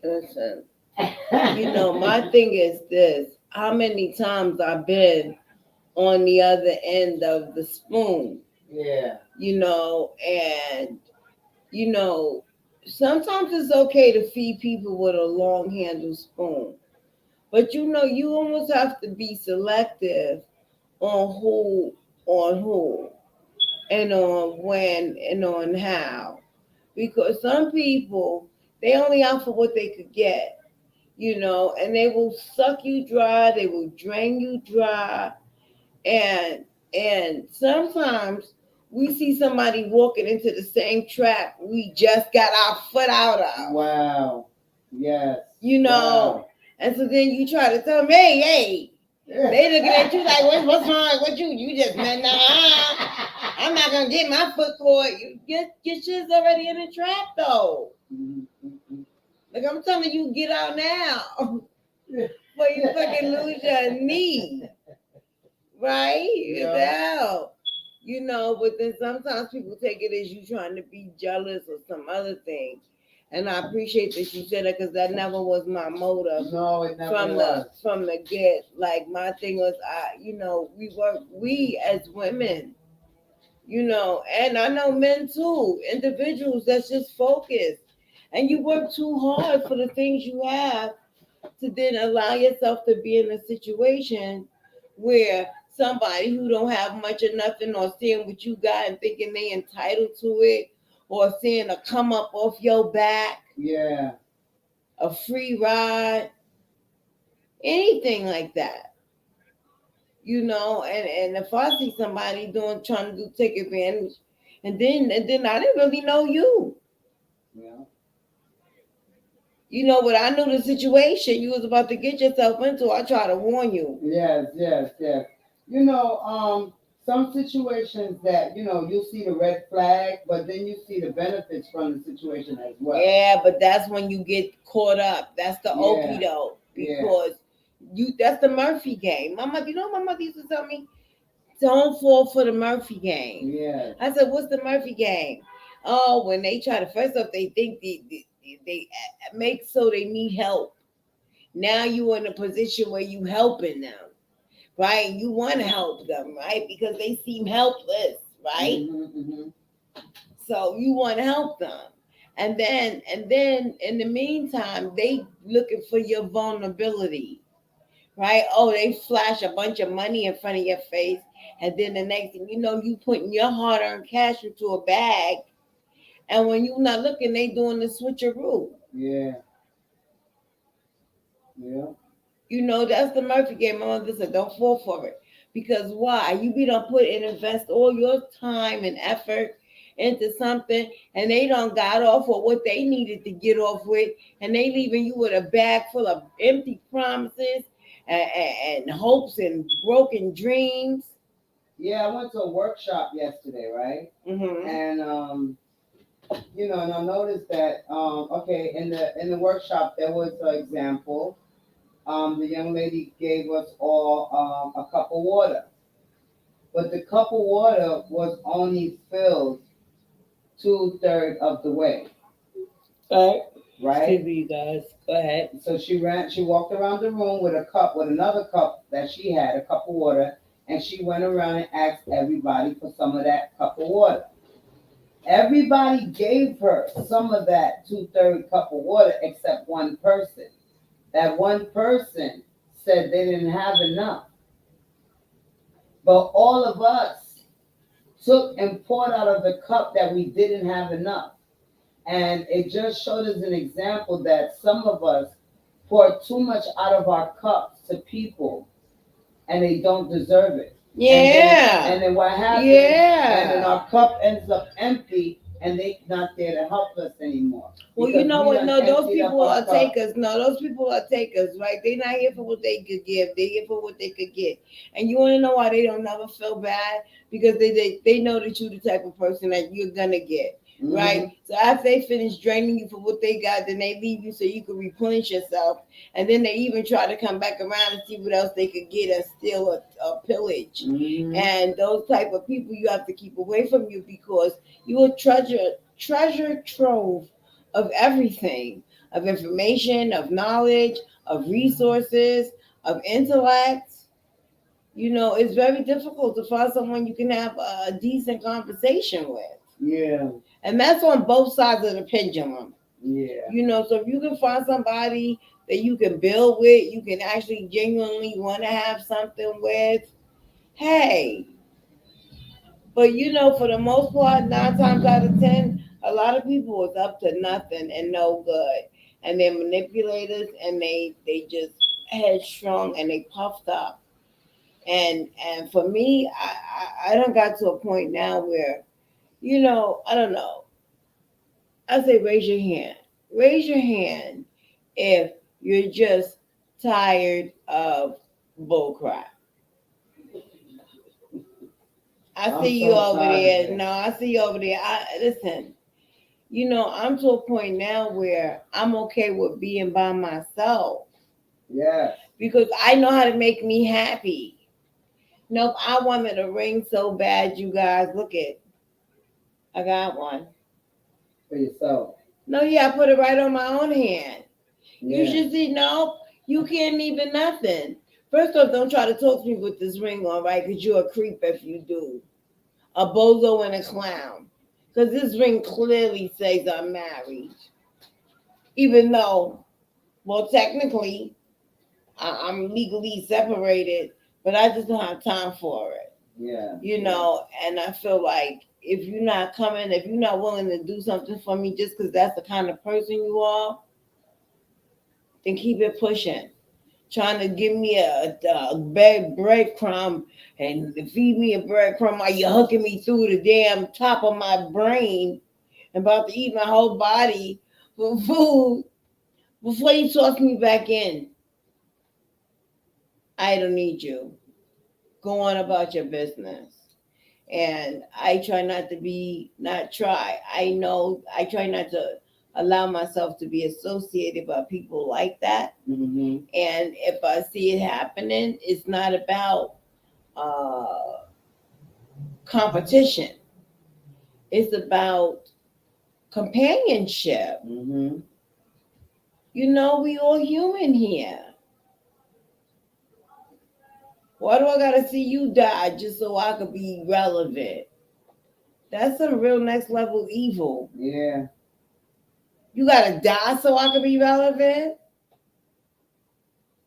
Listen, my thing is this: how many times I've been on the other end of the spoon. Yeah. And sometimes it's okay to feed people with a long handled spoon. But you almost have to be selective on who and on when and on how. Because some people, they only out for what they could get, and they will suck you dry, they will drain you dry. And sometimes we see somebody walking into the same trap we just got our foot out of. Wow. Yes. Wow. And so then you try to tell them, hey, they looking at you like, what's wrong with you? You just I'm not gonna get my foot caught. Your shit's already in the trap though. Like I'm telling you, get out now before you fucking lose your knee. Right? Yeah. But then sometimes people take it as you trying to be jealous or some other thing. And I appreciate that you said that because that never was my motive No, it never from was. the get. Like my thing was, we as women, and I know men too, individuals that's just focused, and you work too hard for the things you have to then allow yourself to be in a situation where somebody who don't have much or nothing or seeing what you got and thinking they entitled to it or seeing a come up off your back, Yeah. a free ride, anything like that. And if I see somebody doing trying to do take advantage, and then I didn't really know you. Yeah. But I knew the situation you was about to get yourself into. I try to warn you. Yes, yes, yes. Some situations that you see the red flag, but then you see the benefits from the situation as well. Yeah, but that's when you get caught up. That's the okie Yeah, doke yeah, because that's the Murphy game. My mother used to tell me, don't fall for the Murphy game. yeah, I said, what's the Murphy game? Oh, when they try to first off, they think they make so they need help. Now you in a position where you helping them, right? You want to help them, right? Because they seem helpless, right? mm-hmm. So you want to help them. And then in the meantime, they looking for your vulnerability, right? Oh, they flash a bunch of money in front of your face, and then the next thing you know, you putting your hard-earned cash into a bag, and when you not looking, they doing the switcheroo. Yeah, yeah, That's the Murphy game. My mother said, don't fall for it. Because why? You be done put and invest all your time and effort into something, and they done got off with what they needed to get off with, and they leaving you with a bag full of empty promises and hopes and broken dreams. yeah. I went to a workshop yesterday, right? Mm-hmm. And and I noticed that okay, in the workshop there was an example. The young lady gave us all a cup of water, but the cup of water was only filled 2/3 of the way, Right. right? Excuse me, you guys. Go ahead. So she walked around the room with a cup, with another cup that she had, a cup of water, and she went around and asked everybody for some of that cup of water. Everybody gave her some of that 2/3 cup of water except one person. That one person said they didn't have enough. But all of us took and poured out of the cup that we didn't have enough. And it just showed us an example that some of us pour too much out of our cups to people and they don't deserve it. Yeah. And then what happens? Yeah. And then our cup ends up empty and they not there to help us anymore. Well, you know what? No, those people are cup. takers. No, those people are takers, right? They're not here for what they could give. They're here for what they could get. And you want to know why they don't never feel bad? Because they know that you're the type of person that you're gonna get. Mm-hmm. Right? So after they finish draining you for what they got, then they leave you so you can replenish yourself. And then they even try to come back around and see what else they could get and steal a pillage. Mm-hmm. And those type of people you have to keep away from you because you will treasure trove of everything, of information, of knowledge, of resources, of intellect. It's very difficult to find someone you can have a decent conversation with. Yeah. And that's on both sides of the pendulum. Yeah. So if you can find somebody that you can build with, you can actually genuinely want to have something with, hey. But for the most part, 9 times out of 10, a lot of people is up to nothing and no good. And they're manipulators and they just headstrong and they puffed up. And for me, I don't got to a point now where, I don't know. I say raise your hand. Raise your hand if you're just tired of bullcrap. I see you over there. No, I see you over there. Listen. I'm to a point now where I'm okay with being by myself. Yeah. Because I know how to make me happy. Nope, I wanted a ring so bad, you guys. Look it. I got one. For yourself. No, yeah, I put it right on my own hand. Yeah. You should see, no, you can't even nothing. First off, don't try to talk to me with this ring on, right? Because you're a creep if you do. A bozo and a clown. Because this ring clearly says I'm married. Even though, well, technically, I'm legally separated, but I just don't have time for it. Yeah. You know, and I feel like if you're not coming, if you're not willing to do something for me just because that's the kind of person you are, then keep it pushing. Trying to give me a breadcrumb and feed me a breadcrumb while you're hooking me through the damn top of my brain and about to eat my whole body for food before you toss me back in. I don't need you. Go on about your business. And I try not to be, not try. I know I try not to allow myself to be associated by people like that. Mm-hmm. And if I see it happening, it's not about competition. It's about companionship. Mm-hmm. You know, we all human here. Why do I gotta see you die just so I could be relevant? That's some real next level evil. Yeah. You gotta die so I could be relevant?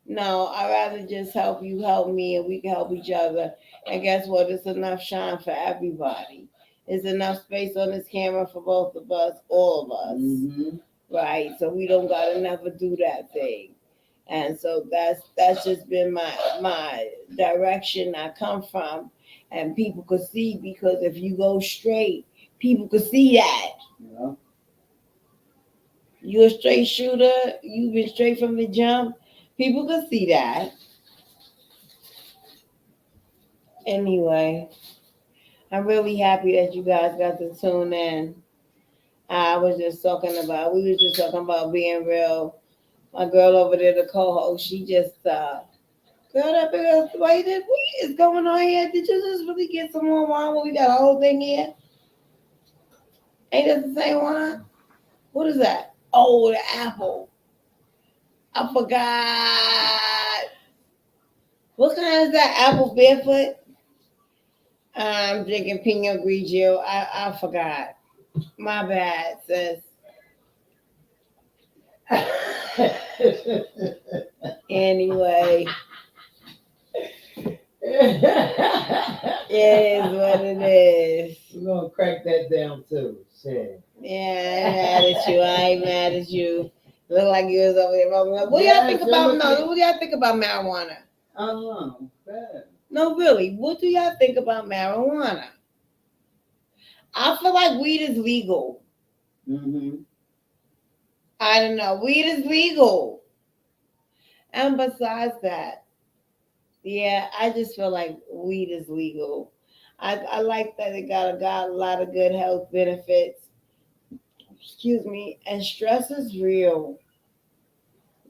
No, I'd rather just help you help me and we can help each other. And guess what? It's enough shine for everybody. It's enough space on this camera for both of us, all of us. Mm-hmm. Right? So we don't gotta never do that thing. And so that's just been my direction I come from. And people could see because if you go straight, people could see that. Yeah. You're a straight shooter, you've been straight from the jump. People could see that. Anyway, I'm really happy that you guys got to tune in. We was just talking about being real. My girl over there, the co-host, she just, girl, that big ass white, what is going on here? Did you just really get some more wine when we got a whole thing here? Ain't that the same wine? What is that? Oh, the apple. I forgot. What kind is that? Apple barefoot? I'm drinking Pinot Grigio. I forgot. My bad, sis. Anyway, it is what it is. We're gonna crack that down too. Shit. Yeah, I ain't mad at you. I ain't mad at you. Look like you was over there. What do y'all think about What do y'all think about marijuana? Bad. No, really. What do y'all think about marijuana? I feel like weed is legal. Mm-hmm. I don't know. Weed is legal. And besides that, yeah, I just feel like weed is legal. I like that it got a lot of good health benefits. Excuse me. And stress is real.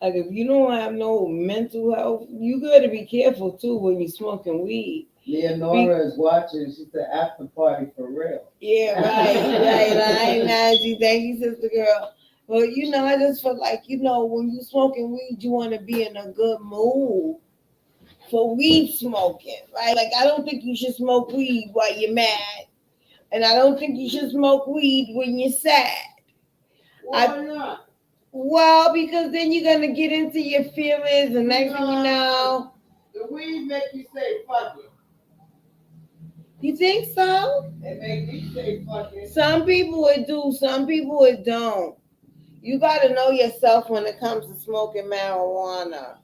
Like if you don't have no mental health, you got to be careful too when you're smoking weed. Yeah, Nora is watching. She's the after party for real. Yeah, right. I ain't mad at you. Thank you, sister girl. But I just feel like when you smoking weed, you want to be in a good mood for weed smoking, right? Like I don't think you should smoke weed while you're mad, and I don't think you should smoke weed when you're sad. Why not? Well, because then you're gonna get into your feelings, and next thing you know, the weed make you say fuck it. You think so? It make me say fuck it. Some people would do, some people would don't. You got to know yourself when it comes to smoking marijuana.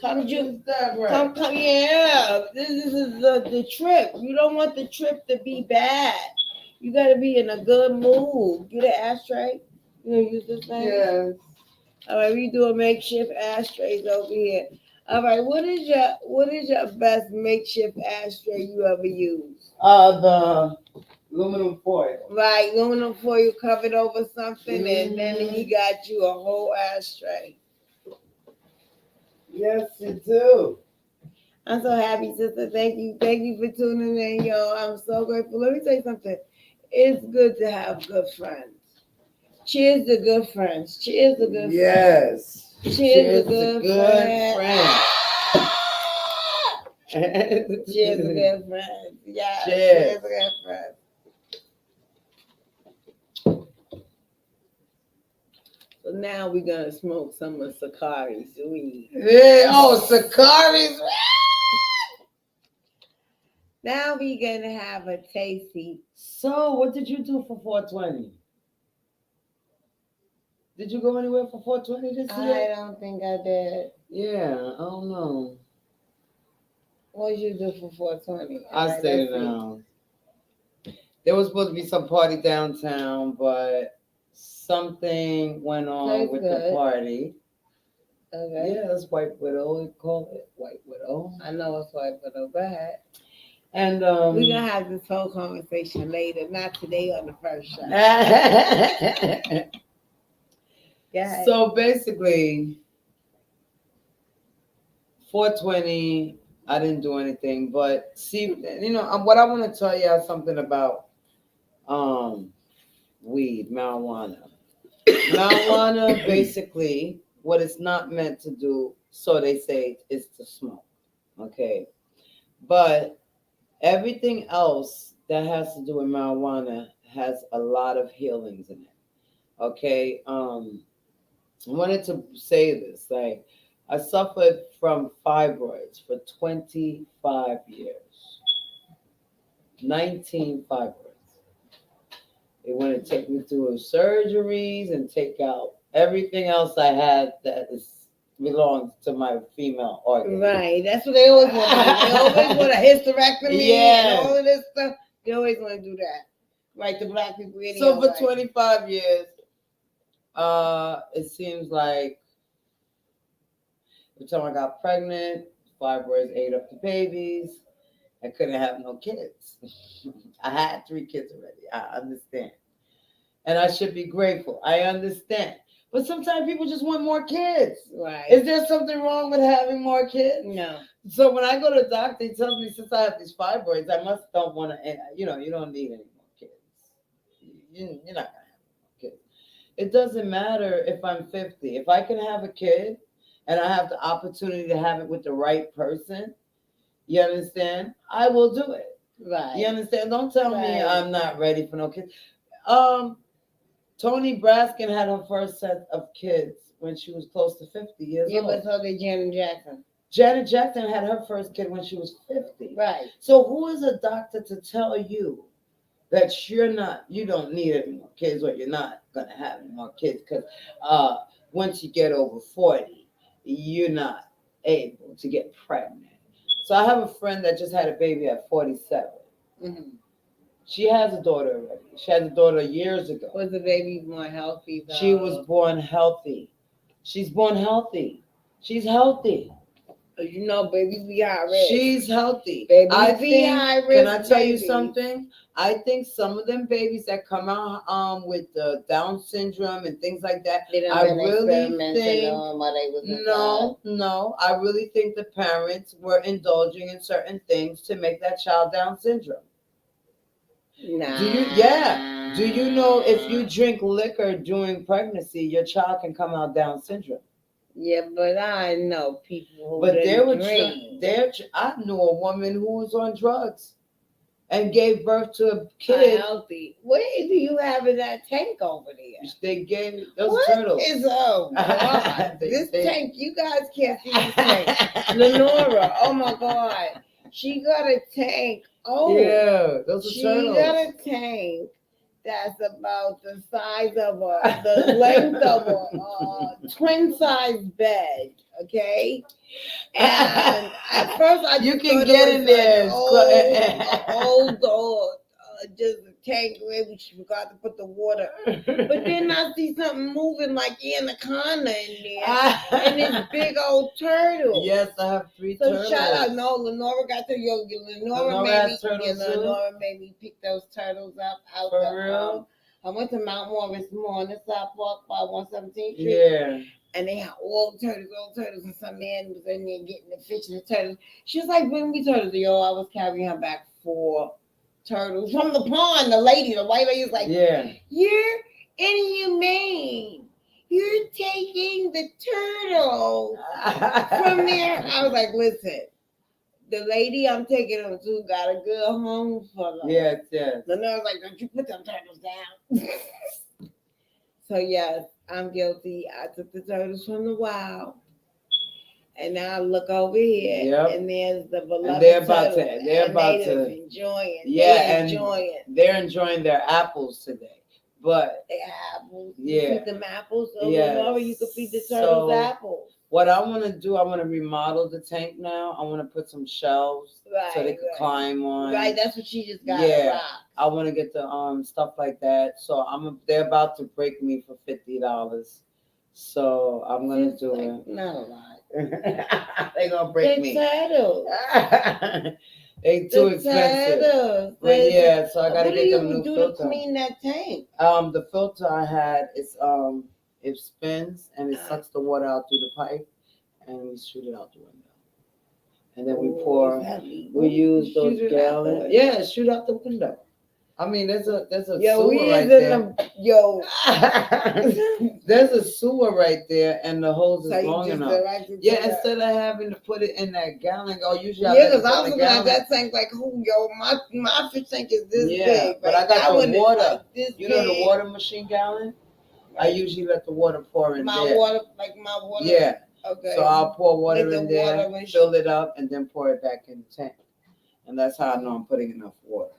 Come, yeah. This is the trip. You don't want the trip to be bad. You got to be in a good mood. Get an ashtray. You gonna use this thing? Yes. All right, we do a makeshift ashtrays over here. All right, what is your best makeshift ashtray you ever used? The aluminum foil. Right, aluminum foil covered over something, and then you got you a whole ashtray. Yes, you do. I'm so happy, sister. Thank you for tuning in, yo. I'm so grateful. Let me tell you something. It's good to have good friends. Cheers to good friends. Cheers to good friends. Yes. Cheers to good friends. friends. Cheers to good friends. Yeah. Cheers. Cheers to good friends. So now we're gonna smoke some of Sakari's weed. Yeah. Oh, Sakari's. Now we're gonna have a tasty. So, what did you do for 420? Did you go anywhere for 420 this I year? don't think I did. Yeah, I don't know. What did you do for 420? I stayed around. There was supposed to be some party downtown, but something went on That's with good. the party. Okay. Yeah, that's White Widow. We call it White Widow. I know it's white, but go ahead. And We're gonna have this whole conversation later, not today on the first show. Yeah. So basically, 420, I didn't do anything. But see, what I want to tell you is something about weed, marijuana. Marijuana, basically, what it's not meant to do, so they say, is to smoke. Okay. But everything else that has to do with marijuana has a lot of healings in it. Okay. I wanted to say this. Like, I suffered from fibroids for 25 years. 19 fibroids. They want to take me through surgeries and take out everything else I had that belongs to my female organ. Right. That's what they always want to do. They always want a hysterectomy and all of this stuff. They always want to do that. Right, the black people anyway. So for 25 years, it seems like every time I got pregnant, fibroids ate up the babies. I couldn't have no kids. I had 3 kids already. I understand. And I should be grateful. I understand. But sometimes people just want more kids. Right. Is there something wrong with having more kids? No. So when I go to the doctor, he tells me since I have these fibroids, I don't want to, you don't need any more kids. You're not going to have more kids. It doesn't matter if I'm 50. If I can have a kid and I have the opportunity to have it with the right person, you understand? I will do it. Right. You understand? Don't tell me I'm not ready for no kids. Toni Braskin had her first set of kids when she was close to 50 years old. Yeah, but so did Janet Jackson. Janet Jackson had her first kid when she was 50. Right. So who is a doctor to tell you that you don't need any more kids, or you're not going to have any more kids? Because once you get over 40, you're not able to get pregnant. So I have a friend that just had a baby at 47. Mm-hmm. She has a daughter already. She had a daughter years ago. Was the baby born healthy, though? She was born healthy. She's born healthy. She's healthy. You know, babies be high risk. She's healthy. Babies be high risk. Can I tell you something? I think some of them babies that come out with the Down syndrome and things like that, I really think no. I really think the parents were indulging in certain things to make that child Down syndrome. Nah. Do you know if you drink liquor during pregnancy, your child can come out Down syndrome? Yeah, but I know people who I knew a woman who was on drugs and gave birth to a kid. Healthy. What do you have in that tank over there? They gave those turtles. God. This tank, you guys can't see this tank. Lenora, oh my God. She got a tank. Oh, yeah, those are turtles. She got a tank that's about the size of the length of a twin size bed. Okay, and at first I you can get in there. Just a tank. Maybe she forgot to put the water. But then I see something moving like anaconda in there, and this big old turtle. Yes, I have 3 turtles. So shout out, no, Lenora got to Lenora made me pick those turtles up out I went to Mount Morris Mall in South Park by 117th Street. Yeah. And they had all the turtles, and some man was in there getting the fish and the turtles. She was like, bring me turtles. Yo, I was carrying her back 4 turtles from the pond. The white lady was like, Yeah. you're inhumane. You're taking the turtle from there. I was like, listen, the lady I'm taking them to got a good home for them. Yes, yes. The nurse was like, don't you put them turtles down. So yes, I'm guilty. I took the turtles from the wild. And now I look over here, Yep. and there's the beloved And they're about turtle, to. They're and about they to. enjoying. Yeah, they're and enjoying. they're enjoying their apples today. But They apples. yeah, You feed them apples. So yeah. Laura, you could feed the turtles apples. What I want to do, I want to remodel the tank now. I want to put some shelves so they could climb on. Right, that's what she just got. Yeah, I want to get the stuff like that. So they're about to break me for $50. So I'm gonna do it. Not a lot. They gonna break me. Turtles. They too expensive. Turtles. But yeah, so I gotta get them new filter. What do you do to clean that tank? The filter I had is it spins and it sucks the water out through the pipe and we shoot it out the window. And then we pour. We use those gallons. Yeah, shoot out the window. I mean, there's a sewer right there. There's a sewer right there, and the hose is long enough. Yeah, instead of having to put it in that gallon, usually because I was looking at that tank like, my fish tank is this big. But I got the water. Like the water machine gallon. Right. I usually let the water pour in there. My water. Yeah. Okay. So I'll pour water in there, fill it up, and then pour it back in the tank, and that's how I know I'm putting enough water.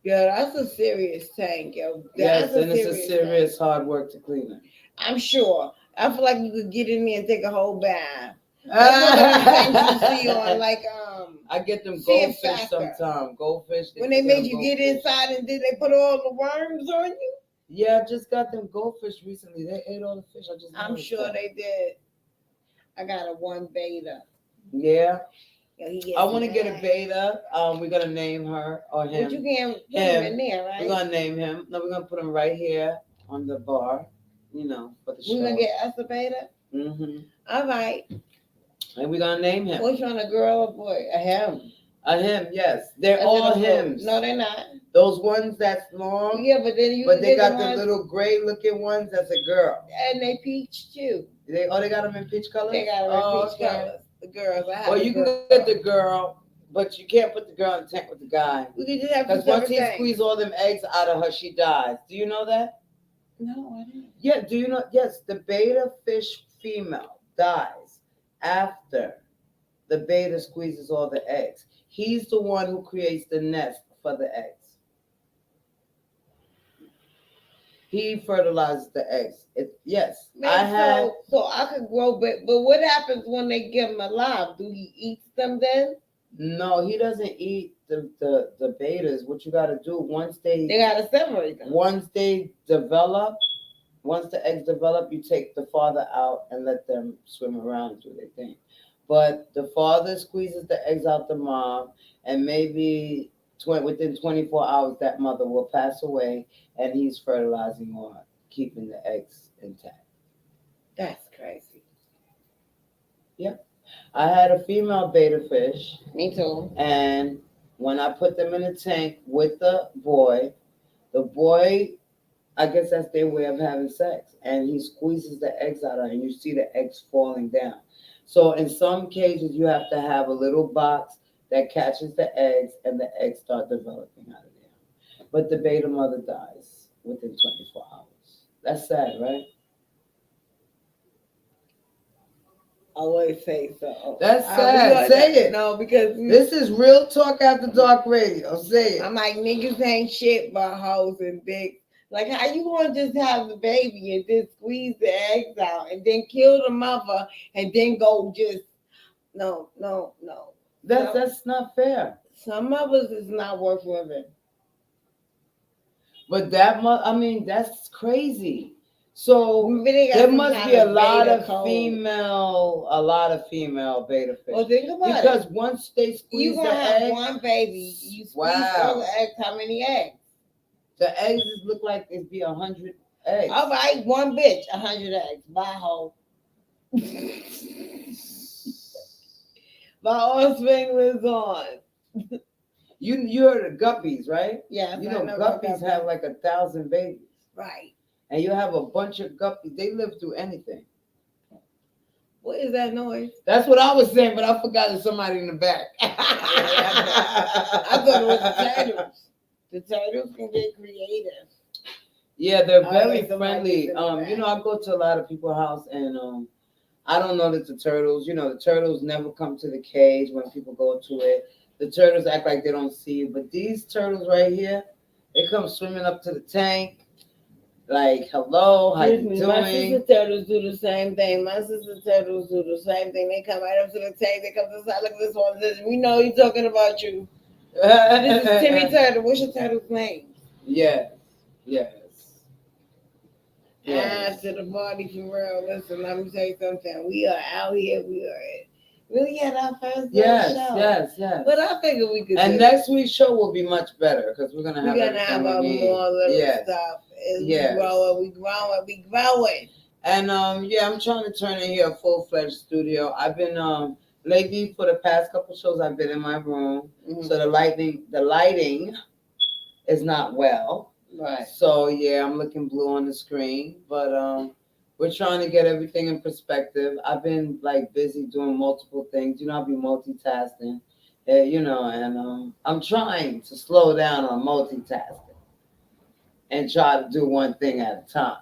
Yeah, that's a serious tank, yo. Yes, and it's a serious hard work to clean it. I'm sure. I feel like you could get in there and take a whole bath. That's what you see on I get them goldfish sometimes. Goldfish. When they made you get inside and did they put all the worms on you? Yeah, I just got them goldfish recently. They ate all the fish. I'm sure they did. I got a 1 beta. Yeah. I want to get a beta. We're gonna name her or him. But you can't put him in there, right? We're gonna name him. No, we're gonna put him right here on the bar. For the show. We're gonna get us a beta. All right. And we're gonna name him. Which one, a girl or boy? A him. A him, yes. They're all hymns. No, they're not. Those ones that's long. Yeah, but then they got the little gray looking ones. That's a girl. And they peach too. They got them in peach colors. They got them in peach colors. The girls. You can get the girl, but you can't put the girl in the tank with the guy. We can just have because once he squeezes all them eggs out of her, she dies. Do you know that? No, I didn't. Yeah. Do you know? Yes, the beta fish female dies after the beta squeezes all the eggs. He's the one who creates the nest for the eggs. He fertilizes the eggs. Yes, So I could grow, but what happens when they get them alive? Do he eat them then? No, he doesn't eat the betas. What you got to do once they got to separate them. Once they develop, once the eggs develop, you take the father out and let them swim around and do their thing. But the father squeezes the eggs out the mom, and maybe within 24 hours, that mother will pass away, and he's fertilizing or keeping the eggs intact. That's crazy. Yep. I had a female beta fish. Me too. And when I put them in a tank with the boy, I guess that's their way of having sex, and he squeezes the eggs out of her, and you see the eggs falling down. So in some cases, you have to have a little box that catches the eggs, and the eggs start developing out of there. But the beta mother dies within 24 hours. That's sad, right? I always say so. That's sad. Say it. No, because this is real talk after dark radio. Say it. I'm like, niggas ain't shit but hoes and dicks. Like, how you want to just have the baby and then squeeze the eggs out and then kill the mother and then go just no. That's not fair. Some mothers is not worth living. But that's crazy. So there must be a lot of female beta fish. Well, think about it. Because once they squeeze you're gonna have one baby, you squeeze all the eggs. How many eggs? The eggs look like it'd be 100 eggs. All right, one bitch, 100 eggs. Bye, hoe. My offspring lives on. You heard of guppies, right? Yes, You I know know about guppies guppies. have like 1,000 babies, Right. and you have a bunch of guppies. They live through anything. What is that noise? That's what I was saying, but I forgot there's somebody in the back. I thought it was the turtles. The turtles can get creative. Yeah, they're All very right, somebody's friendly. in the You know, back. I go to a lot of people's house, and I don't know that the turtles. You know, the turtles never come to the cage when people go to it. The turtles act like they don't see you, but these turtles right here, they come swimming up to the tank, like, "Hello, how you Excuse me, my sister doing?" turtles do the same thing. My sister turtles do the same thing. They come right up to the tank. They come to the side. Look at this one. Says, "We know he's talking about you." This is Timmy Turtle. What's your turtle's name? Yes, yes, yes. After the party for real. Listen, let me tell you something. We are out here. We are really at our first Yes, show. yes. But I figured we could. And do next week's show will be much better because we're gonna We're have gonna everything have we need. more little Yes, stuff. As yes. we growing. And yeah, I'm trying to turn it here a full-fledged studio. I've been lately for the past couple shows I've been in my room, so the lighting is not well. Right. So yeah, I'm looking blue on the screen, but we're trying to get everything in perspective. I've been like busy doing multiple things. You know, I'll be multitasking. You know, and I'm trying to slow down on multitasking and try to do one thing at a time.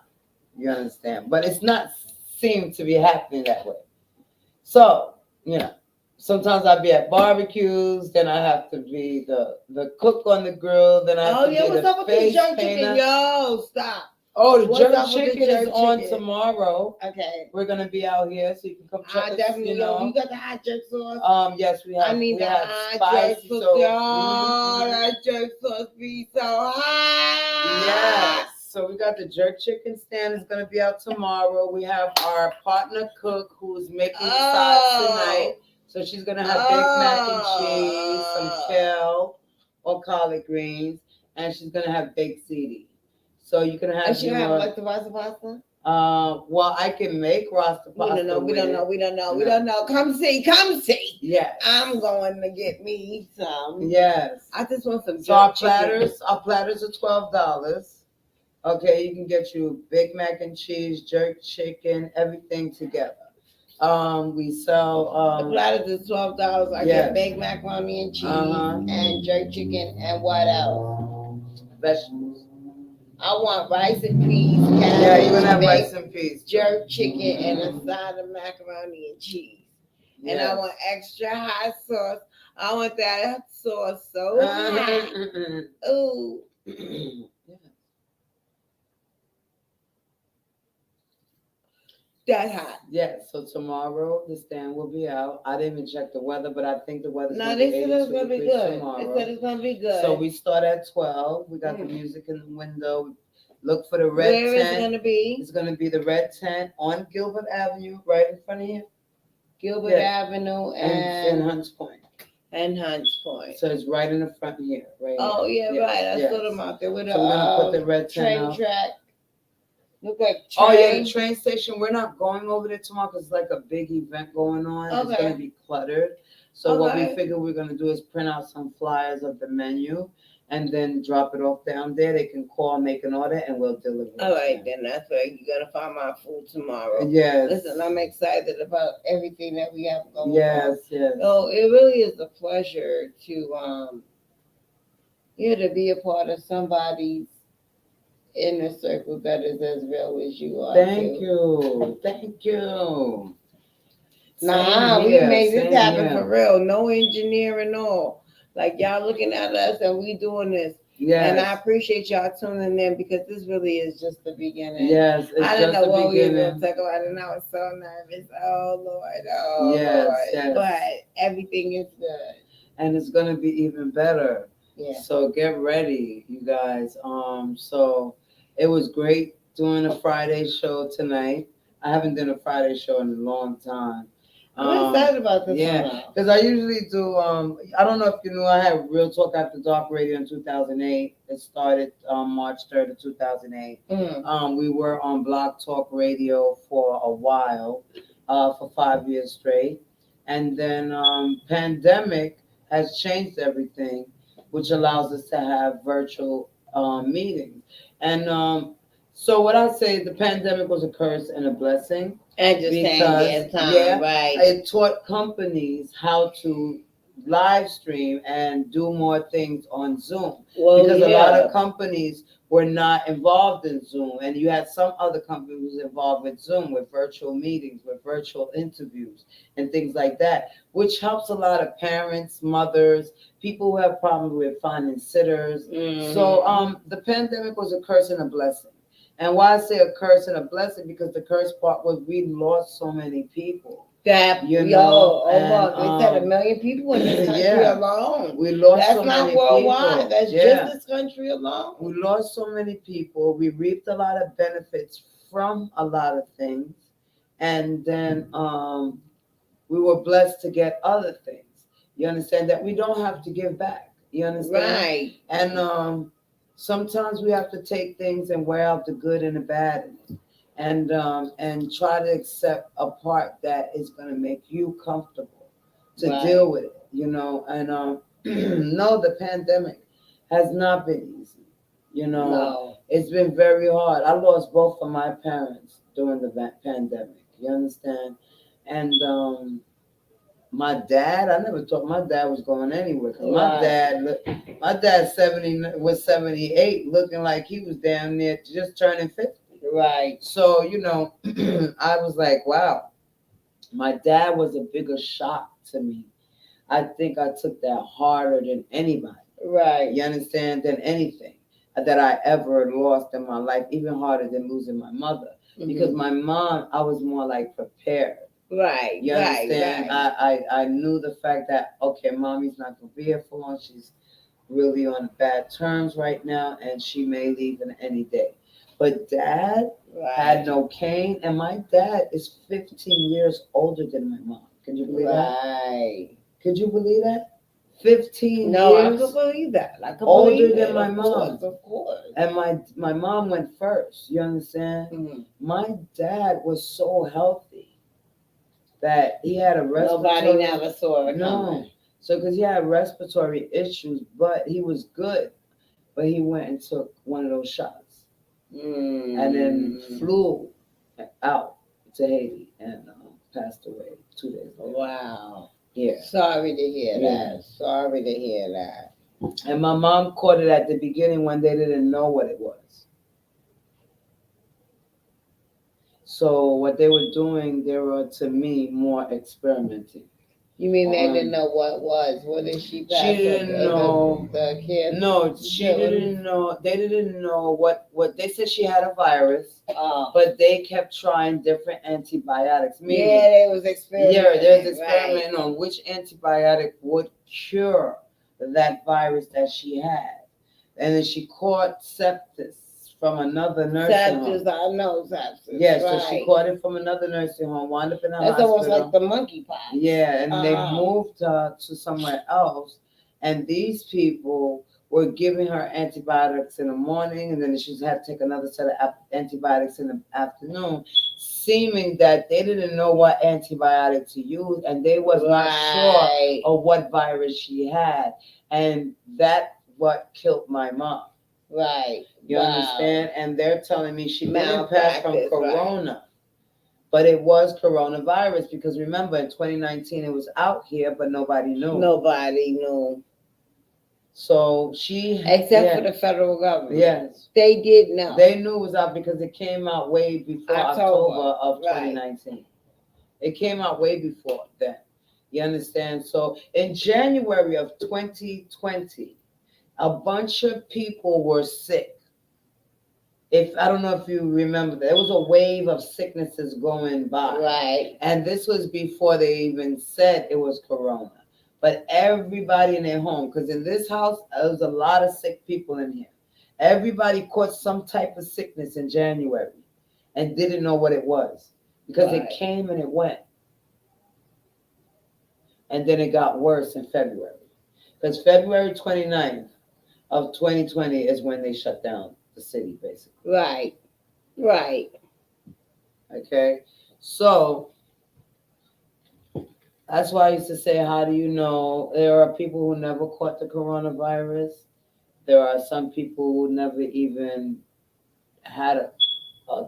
You understand? But it's not seem to be happening that way. So, you know, sometimes I'll be at barbecues, then I have to be the cook on the grill, then I have to be what's the up with this face jerk painter. chicken? Yo, stop. Oh, the What's jerk up with the chicken is jerk on chicken? tomorrow. Okay. We're gonna be out here, so you can come check I us. definitely You know, you got the hot jerk sauce. yes, we have. I need we the have hot spicy jerk sauce. sauce. Oh, that jerk sauce be so hot. Yes. So we got the jerk chicken stand is gonna be out tomorrow. We have our partner cook who's making the sides tonight. So she's gonna have baked mac and cheese, some kale or collard greens, and she's gonna have baked ziti. So you can have And she have like the rasa pasta? Well, I can make rasta pasta. We don't know. Come see. Yes. I'm going to get me some. Yes. I just want some. So our platters are $12. Okay, you can get you Big Mac and cheese, jerk chicken, everything together. We sell the platters is $12. I get baked macaroni and cheese and jerk chicken and what else? Vegetables. I want rice and peas. Yeah, you're gonna have rice and peas. Jerk chicken and a side of macaroni and cheese. Yes. And I want extra hot sauce. I want that sauce so hot. Ooh. That hot. Yes, so tomorrow the stand will be out. I didn't even check the weather, but I think the weather's gonna be good. They said it's gonna be good. So we start at 12. We got the music in the window. Look for the red tent. Where is it gonna be? It's gonna be the red tent on Gilbert Avenue, right in front of you. Gilbert Avenue and Hunts Point. And Hunts Point. So it's right in the front here, right? Oh yeah, right. I saw them out there with so we're gonna put the red tent train track. Look like train. Oh yeah, the train station. We're not going over there tomorrow because it's like a big event going on. Okay. It's gonna be cluttered. So what we figure we're gonna do is print out some flyers of the menu and then drop it off down there. They can call, make an order, and we'll deliver it. All right, then that's where you're gonna find my food tomorrow. Yes. Listen, I'm excited about everything that we have going on. Yes. So it really is a pleasure to to be a part of somebody's inner circle that is as real as you are. Thank you. Nah, we made this happen for real. No engineering, all. Like y'all looking at us and we doing this. Yeah. And I appreciate y'all tuning in because this really is just the beginning. Yes. I didn't know what we were going to talk about and I was so nervous. Oh Lord. Oh Lord. Yes. But everything is good. And it's gonna be even better. Yeah. So get ready, you guys. So it was great doing a Friday show tonight. I haven't done a Friday show in a long time. I'm excited about this. Yeah, Because I usually do. I don't know if you knew, I had Real Talk After Dark Radio in 2008. It started March 3rd of 2008. Mm. We were on Blog Talk Radio for a while, for 5 years straight, and then pandemic has changed everything, which allows us to have virtual meetings. And so, what I say, the pandemic was a curse and a blessing And just saying because, their time, yeah, right? it taught companies how to live stream and do more things on Zoom, Well, because a lot yeah. of companies were not involved in Zoom, and you had some other companies involved with Zoom, with virtual meetings, with virtual interviews, and things like that, which helps a lot of parents, mothers, people who have problems with finding sitters. Mhm. So the pandemic was a curse and a blessing. And why I say a curse and a blessing, because the curse part was we lost so many people. That You yo, know, almost they said a and million people in this country yeah, alone. we lost That's so not many worldwide. people. That's Yeah, just this country alone. we lost so many people. We reaped a lot of benefits from a lot of things, and then we were blessed to get other things. You understand that we don't have to give back. You understand? Right. And sometimes we have to take things and wear out the good and the bad in it, and try to accept a part that is going to make you comfortable to Right. deal with it. You know, and no, the pandemic has not been easy. You know, No. it's been very hard. I lost both of my parents during the pandemic. You understand? And my dad, I never thought my dad was going anywhere. Cause Right. my dad 78, looking like he was damn near just turning 50. Right. So I was like, wow, my dad was a bigger shock to me. I think I took that harder than anybody. Right. You understand? Than anything that I ever lost in my life, even harder than losing my mother. Because Mhm. my mom, I was more like prepared. Right. You Right. understand? Right. I knew the fact that, okay, mommy's not gonna be here for long. She's really on bad terms right now, and she may leave in any day. But dad had Right. no cane, and my dad is 15 years older than my mom. Can you believe that? Right. Could you believe that? 15 No, I years could believe that. I could older believe than it. my Of mom. course. Of course. And my mom went first. You understand? Mhm. My dad was so healthy that he had a Nobody respiratory. never saw it No. coming. So, because he had respiratory issues, but he was good. But he went and took one of those shots, and then Mm. flew out to Haiti and passed away 2 days later. Wow. Yeah. Sorry to hear Yeah. that. Sorry to hear that. And my mom caught it at the beginning when they didn't know what it was. So what they were doing, they were, to me, more experimenting. You mean they didn't know what it was? What did she pass? She didn't know. The kid. No, she didn't know. They didn't know what they said. She had a virus, Oh. but they kept trying different antibiotics. Meaning, Yeah, they was experimenting. yeah, there's Right. experimenting on which antibiotic would cure that virus that she had. And then she caught sepsis from another nursing home. Sepsis, I know sepsis. Yes, so right. she caught it from another nursing home, wound up in a That's hospital. almost like the monkeypox. Yeah, and they Uh-huh. moved her to somewhere else, and these people were giving her antibiotics in the morning, and then she had to take another set of antibiotics in the afternoon, seeming that they didn't know what antibiotic to use, and they was not sure Right. of what virus she had, and that what killed my mom. Right. You Wow. understand? And they're telling me she didn't pass from Malpractice, right. corona. But it was coronavirus, because remember in 2019 it was out here, but nobody knew. Nobody knew. So she, Except yeah, for the federal government. yes, They did know. they knew it was out because it came out way before October of Right. 2019. It came out way before then. You understand? So in January of 2020, a bunch of people were sick. If I don't know if you remember, there was a wave of sicknesses going by. Right. And this was before they even said it was corona. But everybody in their home, because in this house, there was a lot of sick people in here. Everybody caught some type of sickness in January and didn't know what it was, because Right. it came and it went. and then it got worse in February. Because February 29th of 2020 is when they shut down the city, basically. Right. Right. Okay? So that's why I used to say, how do you know? There are people who never caught the coronavirus. There are some people who never even had a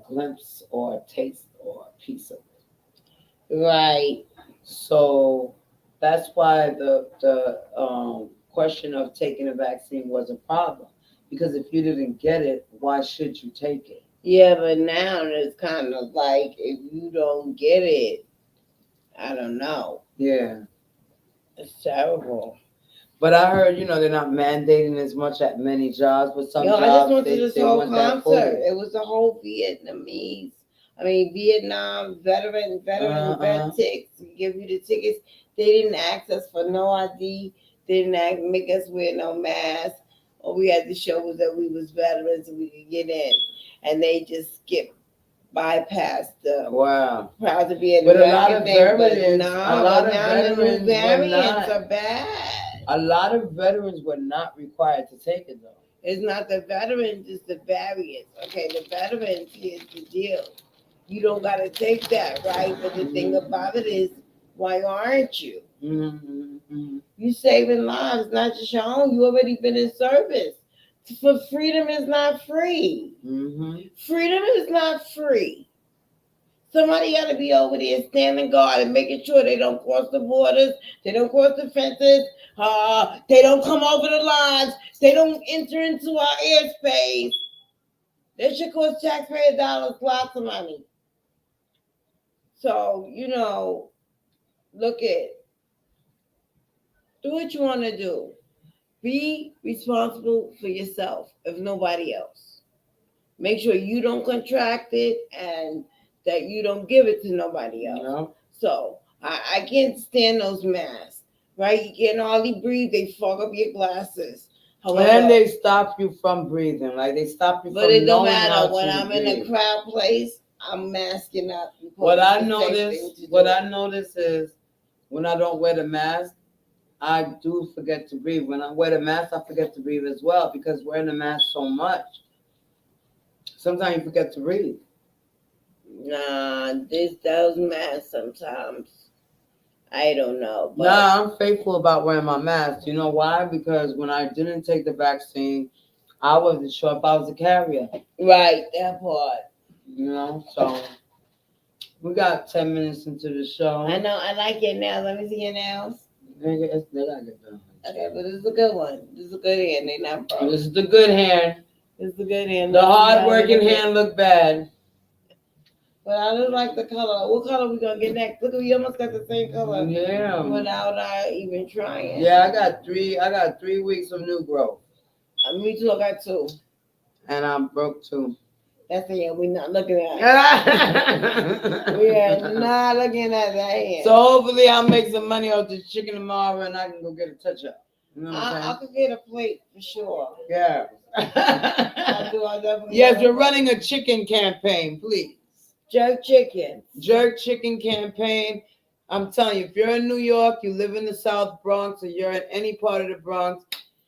glimpse or a taste or a piece of it. Right. So that's why the question of taking a vaccine was a problem. Because if you didn't get it, why should you take it? Yeah, but now it's kind of like if you don't get it, I don't know. Yeah. It's terrible. But I heard, they're not mandating as much at many jobs, but some Yo, I just jobs went to this they whole want that concert. fully. It was a whole Vietnam vet ticks. Give you the tickets. They didn't ask us for no ID. They didn't make us wear no mask. All we had to show was that we was veterans and we could get in. And they just skipped, bypassed the Wow. proud to be an But a lot of American thing. But veterans, nah, a lot but of now the new veterans were variants not. are bad. A lot of veterans were not required to take it though. It's not the veterans, it's the variants. Okay, the veterans, here's the deal. You don't got to take that, right? But the thing about it is, why aren't you? Mm-hmm. You saving lives, not just your own. You already been in service. For freedom is not free. Mm-hmm. Freedom is not free. Somebody got to be over there standing guard and making sure they don't cross the borders, they don't cross the fences, they don't come over the lines, they don't enter into our airspace. That should cost taxpayer dollars lots of money. So, look at, do what you want to do. Be responsible for yourself, if nobody else. Make sure you don't contract it and that you don't give it to nobody else. No. So I can't stand those masks, right? You can't hardly breathe. They fog up your glasses. However, and they stop you from breathing. Like they stop you from knowing how to breathe. But it don't matter. When I'm in a crowd place, I'm masking up. What I notice is when I don't wear the mask, I do forget to breathe. When I wear the mask, I forget to breathe as well because wearing the mask so much, sometimes you forget to breathe. Nah, those masks sometimes. I don't know. But nah, I'm faithful about wearing my mask. You know why? Because when I didn't take the vaccine, I wasn't sure if I was a carrier. Right, that part. So we got 10 minutes into the show. I know, I like your nails. Let me see your nails. They gotta get done. Okay, but this is a good one. This is a good hand. They not broke. This is the good hand. This is the good hand. The hard-working hand look bad. But I just like the color. What color we gonna get next? Look, we almost got the same color. Yeah. Without even trying. Yeah, I got 3 weeks of new growth. Me too. I got 2. And I'm broke too. That's the hand we're not looking at. We are not looking at that hand. So hopefully I'll make some money off this chicken tomorrow and I can go get a touch-up. You know what I'm saying? I could get a plate for sure. Yeah. I'll definitely. Yes, we're running a chicken campaign, please. Jerk chicken campaign. I'm telling you, if you're in New York, you live in the South Bronx, or you're in any part of the Bronx,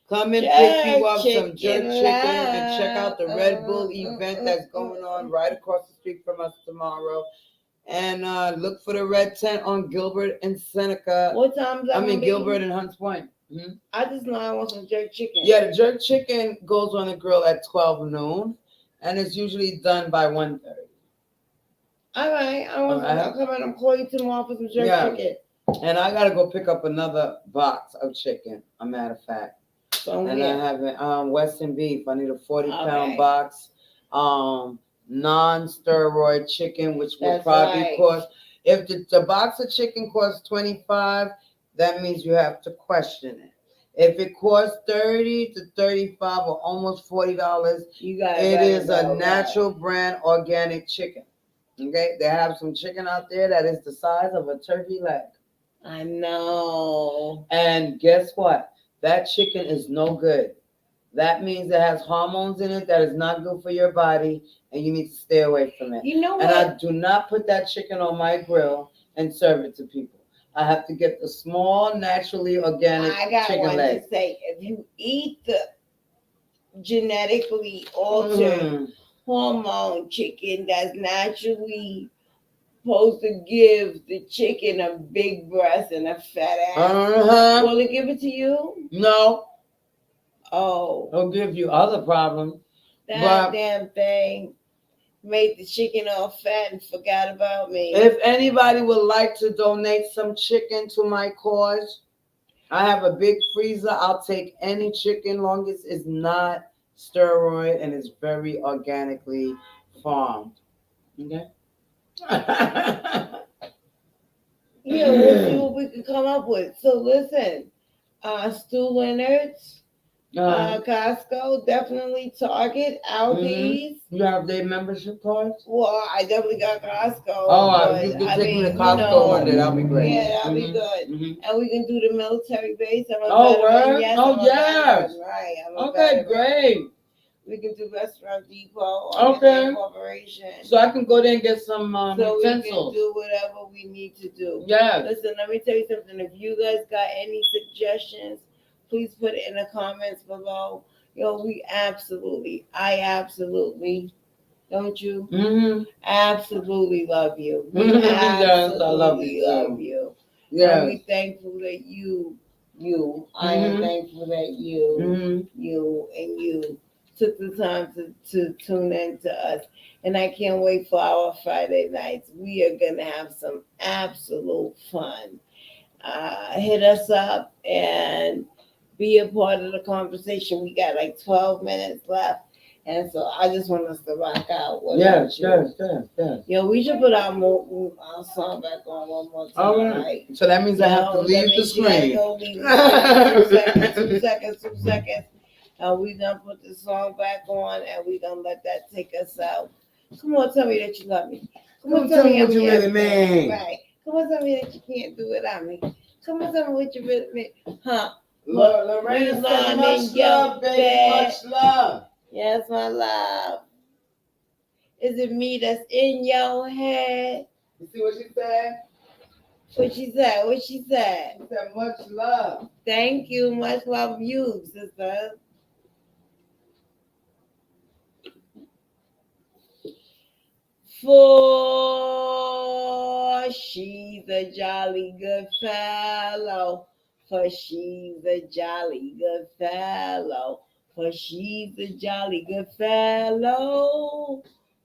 come and pick you up some jerk chicken and check out the Red Bull event that's going on right across the street from us tomorrow. And look for the red tent on Gilbert and Seneca. What time is that? Gilbert and Hunts Point. Mm-hmm. I just know I want some jerk chicken. Yeah, the jerk chicken goes on the grill at 12 noon, and it's usually done by 1:30. All right, I'll come and I'll call you tomorrow for some jerk chicken. And I gotta go pick up another box of chicken. A matter of fact, and I have it Western beef. I need a 40-pound box. Non-steroid chicken, which will probably cost. If the box of chicken costs $25, that means you have to question it. If it costs $30 to $35 or almost $40, it is a natural brand organic chicken. Okay, they have some chicken out there that is the size of a turkey leg. I know. And guess what? That chicken is no good. That means it has hormones in it that is not good for your body, and you need to stay away from it. You know what? And I do not put that chicken on my grill and serve it to people. I have to get the small, naturally organic I got chicken one leg. to say. If you eat the genetically altered hormone chicken that's naturally supposed to give the chicken a big breast and a fat ass, will it give it to you? No. Oh. It'll give you other problems. That damn thing made the chicken all fat and forgot about me. If anybody would like to donate some chicken to my cause, I have a big freezer. I'll take any chicken, long as it's not steroid and it's very organically farmed. Okay. Yeah, we'll see what we can come up with. So listen, Stu Leonard's, Costco, definitely Target, Aldi's. You have their membership cards? Well, I definitely got Costco. Oh, you can take me to Costco one day. That'll be great. Yeah, that'll be good. And we can do the military base. I'm a word? Yes, oh, yes. Right. Okay, great. We can do Restaurant Depot. Okay. Corporation. So I can go there and get some so utensils. We can do whatever we need to do. Yeah. Listen, let me tell you something. If you guys got any suggestions, please put it in the comments below. I absolutely, don't you? Absolutely love you. Yes, I love you. Love you. Yeah. And we thankful that I am thankful that you took the time to tune in to us. And I can't wait for our Friday nights. We are going to have some absolute fun. Hit us up and be a part of the conversation. We got like 12 minutes left. And so I just want us to rock out. Yes. We should put our song back on one more time. All right. So that means I have to leave the screen. 2 seconds. And we gonna put the song back on, and we gonna let that take us out. Come on, tell me that you love me. Come on, tell me what you really mean. Right. Come on, tell me that you can't do without me. Come on, tell me what you really mean. Huh? Lorraine said much love, baby, much love. Yes, my love. Is it me that's in your head? You see what she said? What she said? She said much love. Thank you. Much love you, sister. For she's a jolly good fellow. For she's a jolly good fellow. For she's a jolly good fellow.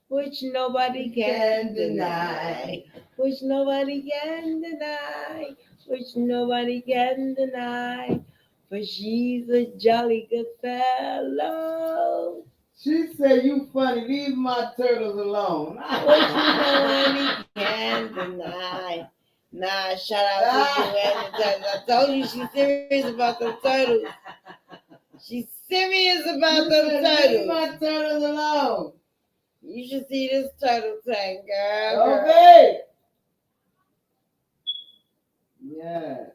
Which nobody can deny. Which nobody can deny. Which nobody can deny. For she's a jolly good fellow. She said, you funny, leave my turtles alone. Which nobody can deny. Nah, shout out to you and the turtles. I told you she's serious about them turtles. She's serious about them turtles. Leave my turtles alone. You should see this turtle tank, girl. Okay. Yes.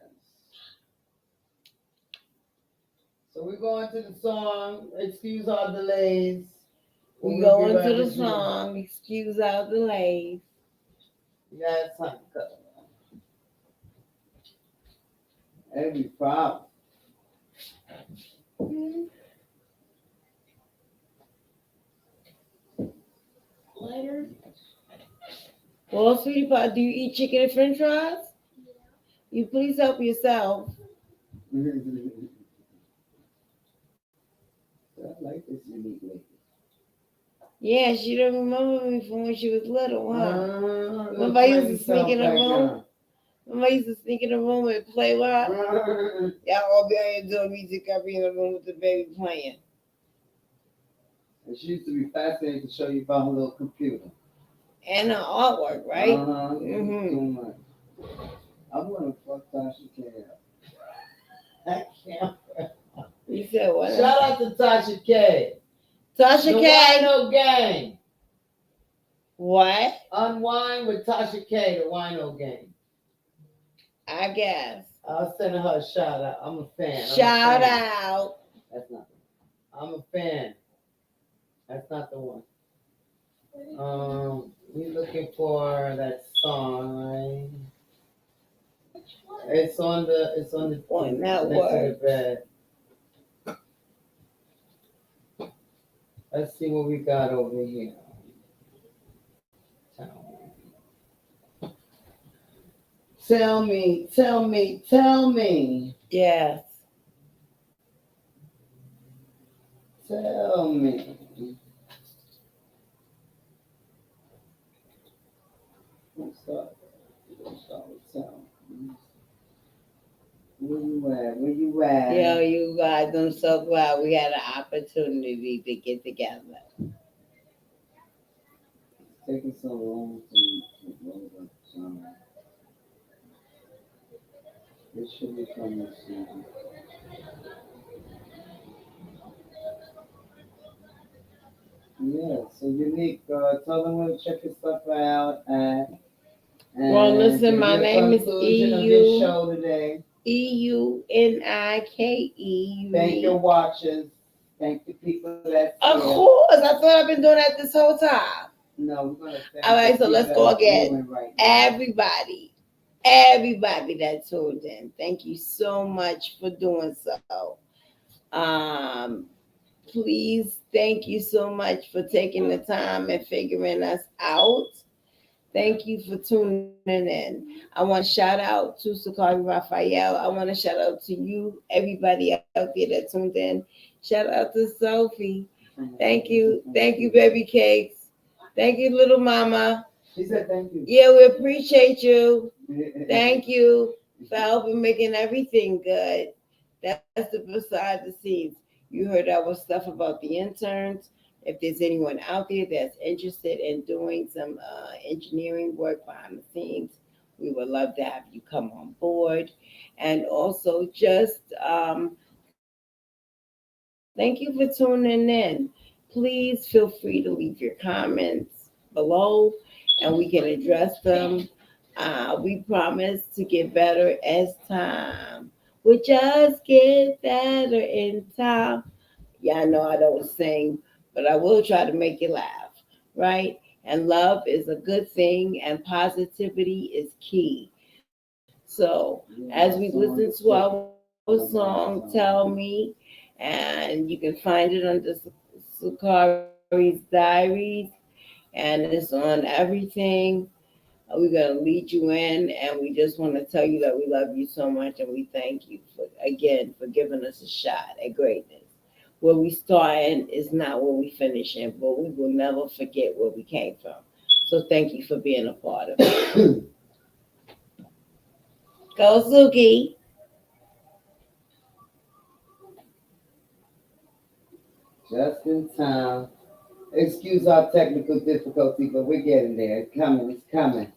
So we're going to the song, Excuse Our Delays. We go into the song, Excuse Our Delays. Yes, honey. Every problem. Later. Well, sweetie pie, do you eat chicken and french fries? Yeah. You please help yourself. I like this unique lady. Yeah, she don't remember me from when she was little, huh? Remember I used to sneak in the room? Remember I used to sneak in the room and play with her? Y'all all be out here doing music, I'll be in the room with the baby playing. And she used to be fascinated to show you about her little computer. And her artwork, right? Too much. I'm gonna fuck Tasha K up. I can't. You said what? Shout out to Tasha K. Tasha K. The Wino Gang. What? Unwind with Tasha K, the Wino Gang. I guess. I'll send her a shout out. I'm a fan. Shout out. That's not. I'm a fan. That's not the one. We're looking for that song, right? It's on the On that next to the word. bed. Let's see what we got over here. Tell me. Yes. Tell me. What's up? Tell me. Where you at? Where you Yo, at? you guys, I'm so glad we had an opportunity to get together. It's taking so long to load up. It should be coming soon. Yeah, so unique. Tell them where to check your stuff out at. Well, And listen, give my me a name is conclusion of this show today. EUNIKE. Thank your watchers. Thank the people that's Of here. course, I thought I've been doing that this whole time. No, we're gonna thank All right, the so people let's that go are again. viewing right now. Everybody that tuned in, thank you so much for doing so. Um, please, thank you so much for taking the time and figuring us out. Thank you for tuning in. I want to shout out to Sakari Raphael. I want to shout out to you, everybody out there that tuned in. Shout out to Sophie. Thank you. Thank you, baby cakes. Thank you, little mama. She said thank you. Yeah, we appreciate you. Thank you for helping making everything good. That's the beside the scenes. You heard our stuff about the interns. If there's anyone out there that's interested in doing some engineering work behind the scenes, we would love to have you come on board. And also, just thank you for tuning in. Please feel free to leave your comments below and we can address them. We promise to get better as time. We just get better in time. Yeah, I know I don't sing, but I will try to make you laugh, right? And love is a good thing, and positivity is key. So, as we listen to our song, Tell Me, and you can find it under Sakari's Diaries, and it's on everything. We're going to lead you in, and we just want to tell you that we love you so much, and we thank you again for giving us a shot at greatness. Where we starting is not where we finishing, but we will never forget where we came from. So thank you for being a part of it. Go Suki. Just in time. Excuse our technical difficulty, but we're getting there. It's coming. It's coming.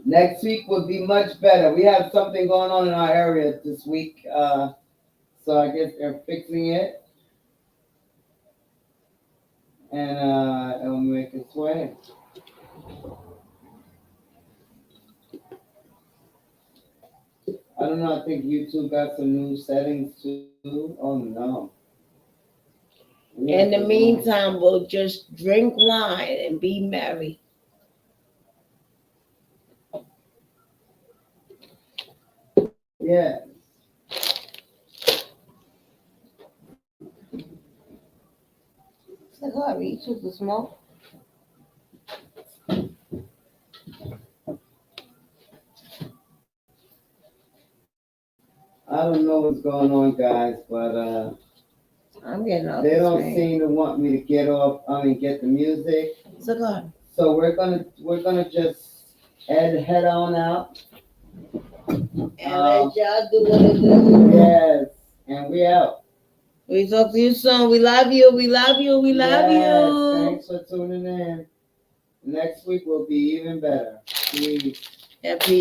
Next week will be much better. We have something going on in our area this week, so I guess they're fixing it, and it'll make its way. I don't know. I think YouTube got some new settings too. Oh no. In the meantime, we'll just drink wine and be merry. Yeah. Sakari, you took the smoke? I don't know what's going on, guys, but I'm getting off they the don't screen. seem to want me to get off. Get the music. Sakari. So we're gonna just head on out. And let y'all do what it do. Yes, and we out. We talk to you soon. We love you. We love you. We love Yes, you. thanks for tuning in. Next week will be even better. Peace. And peace.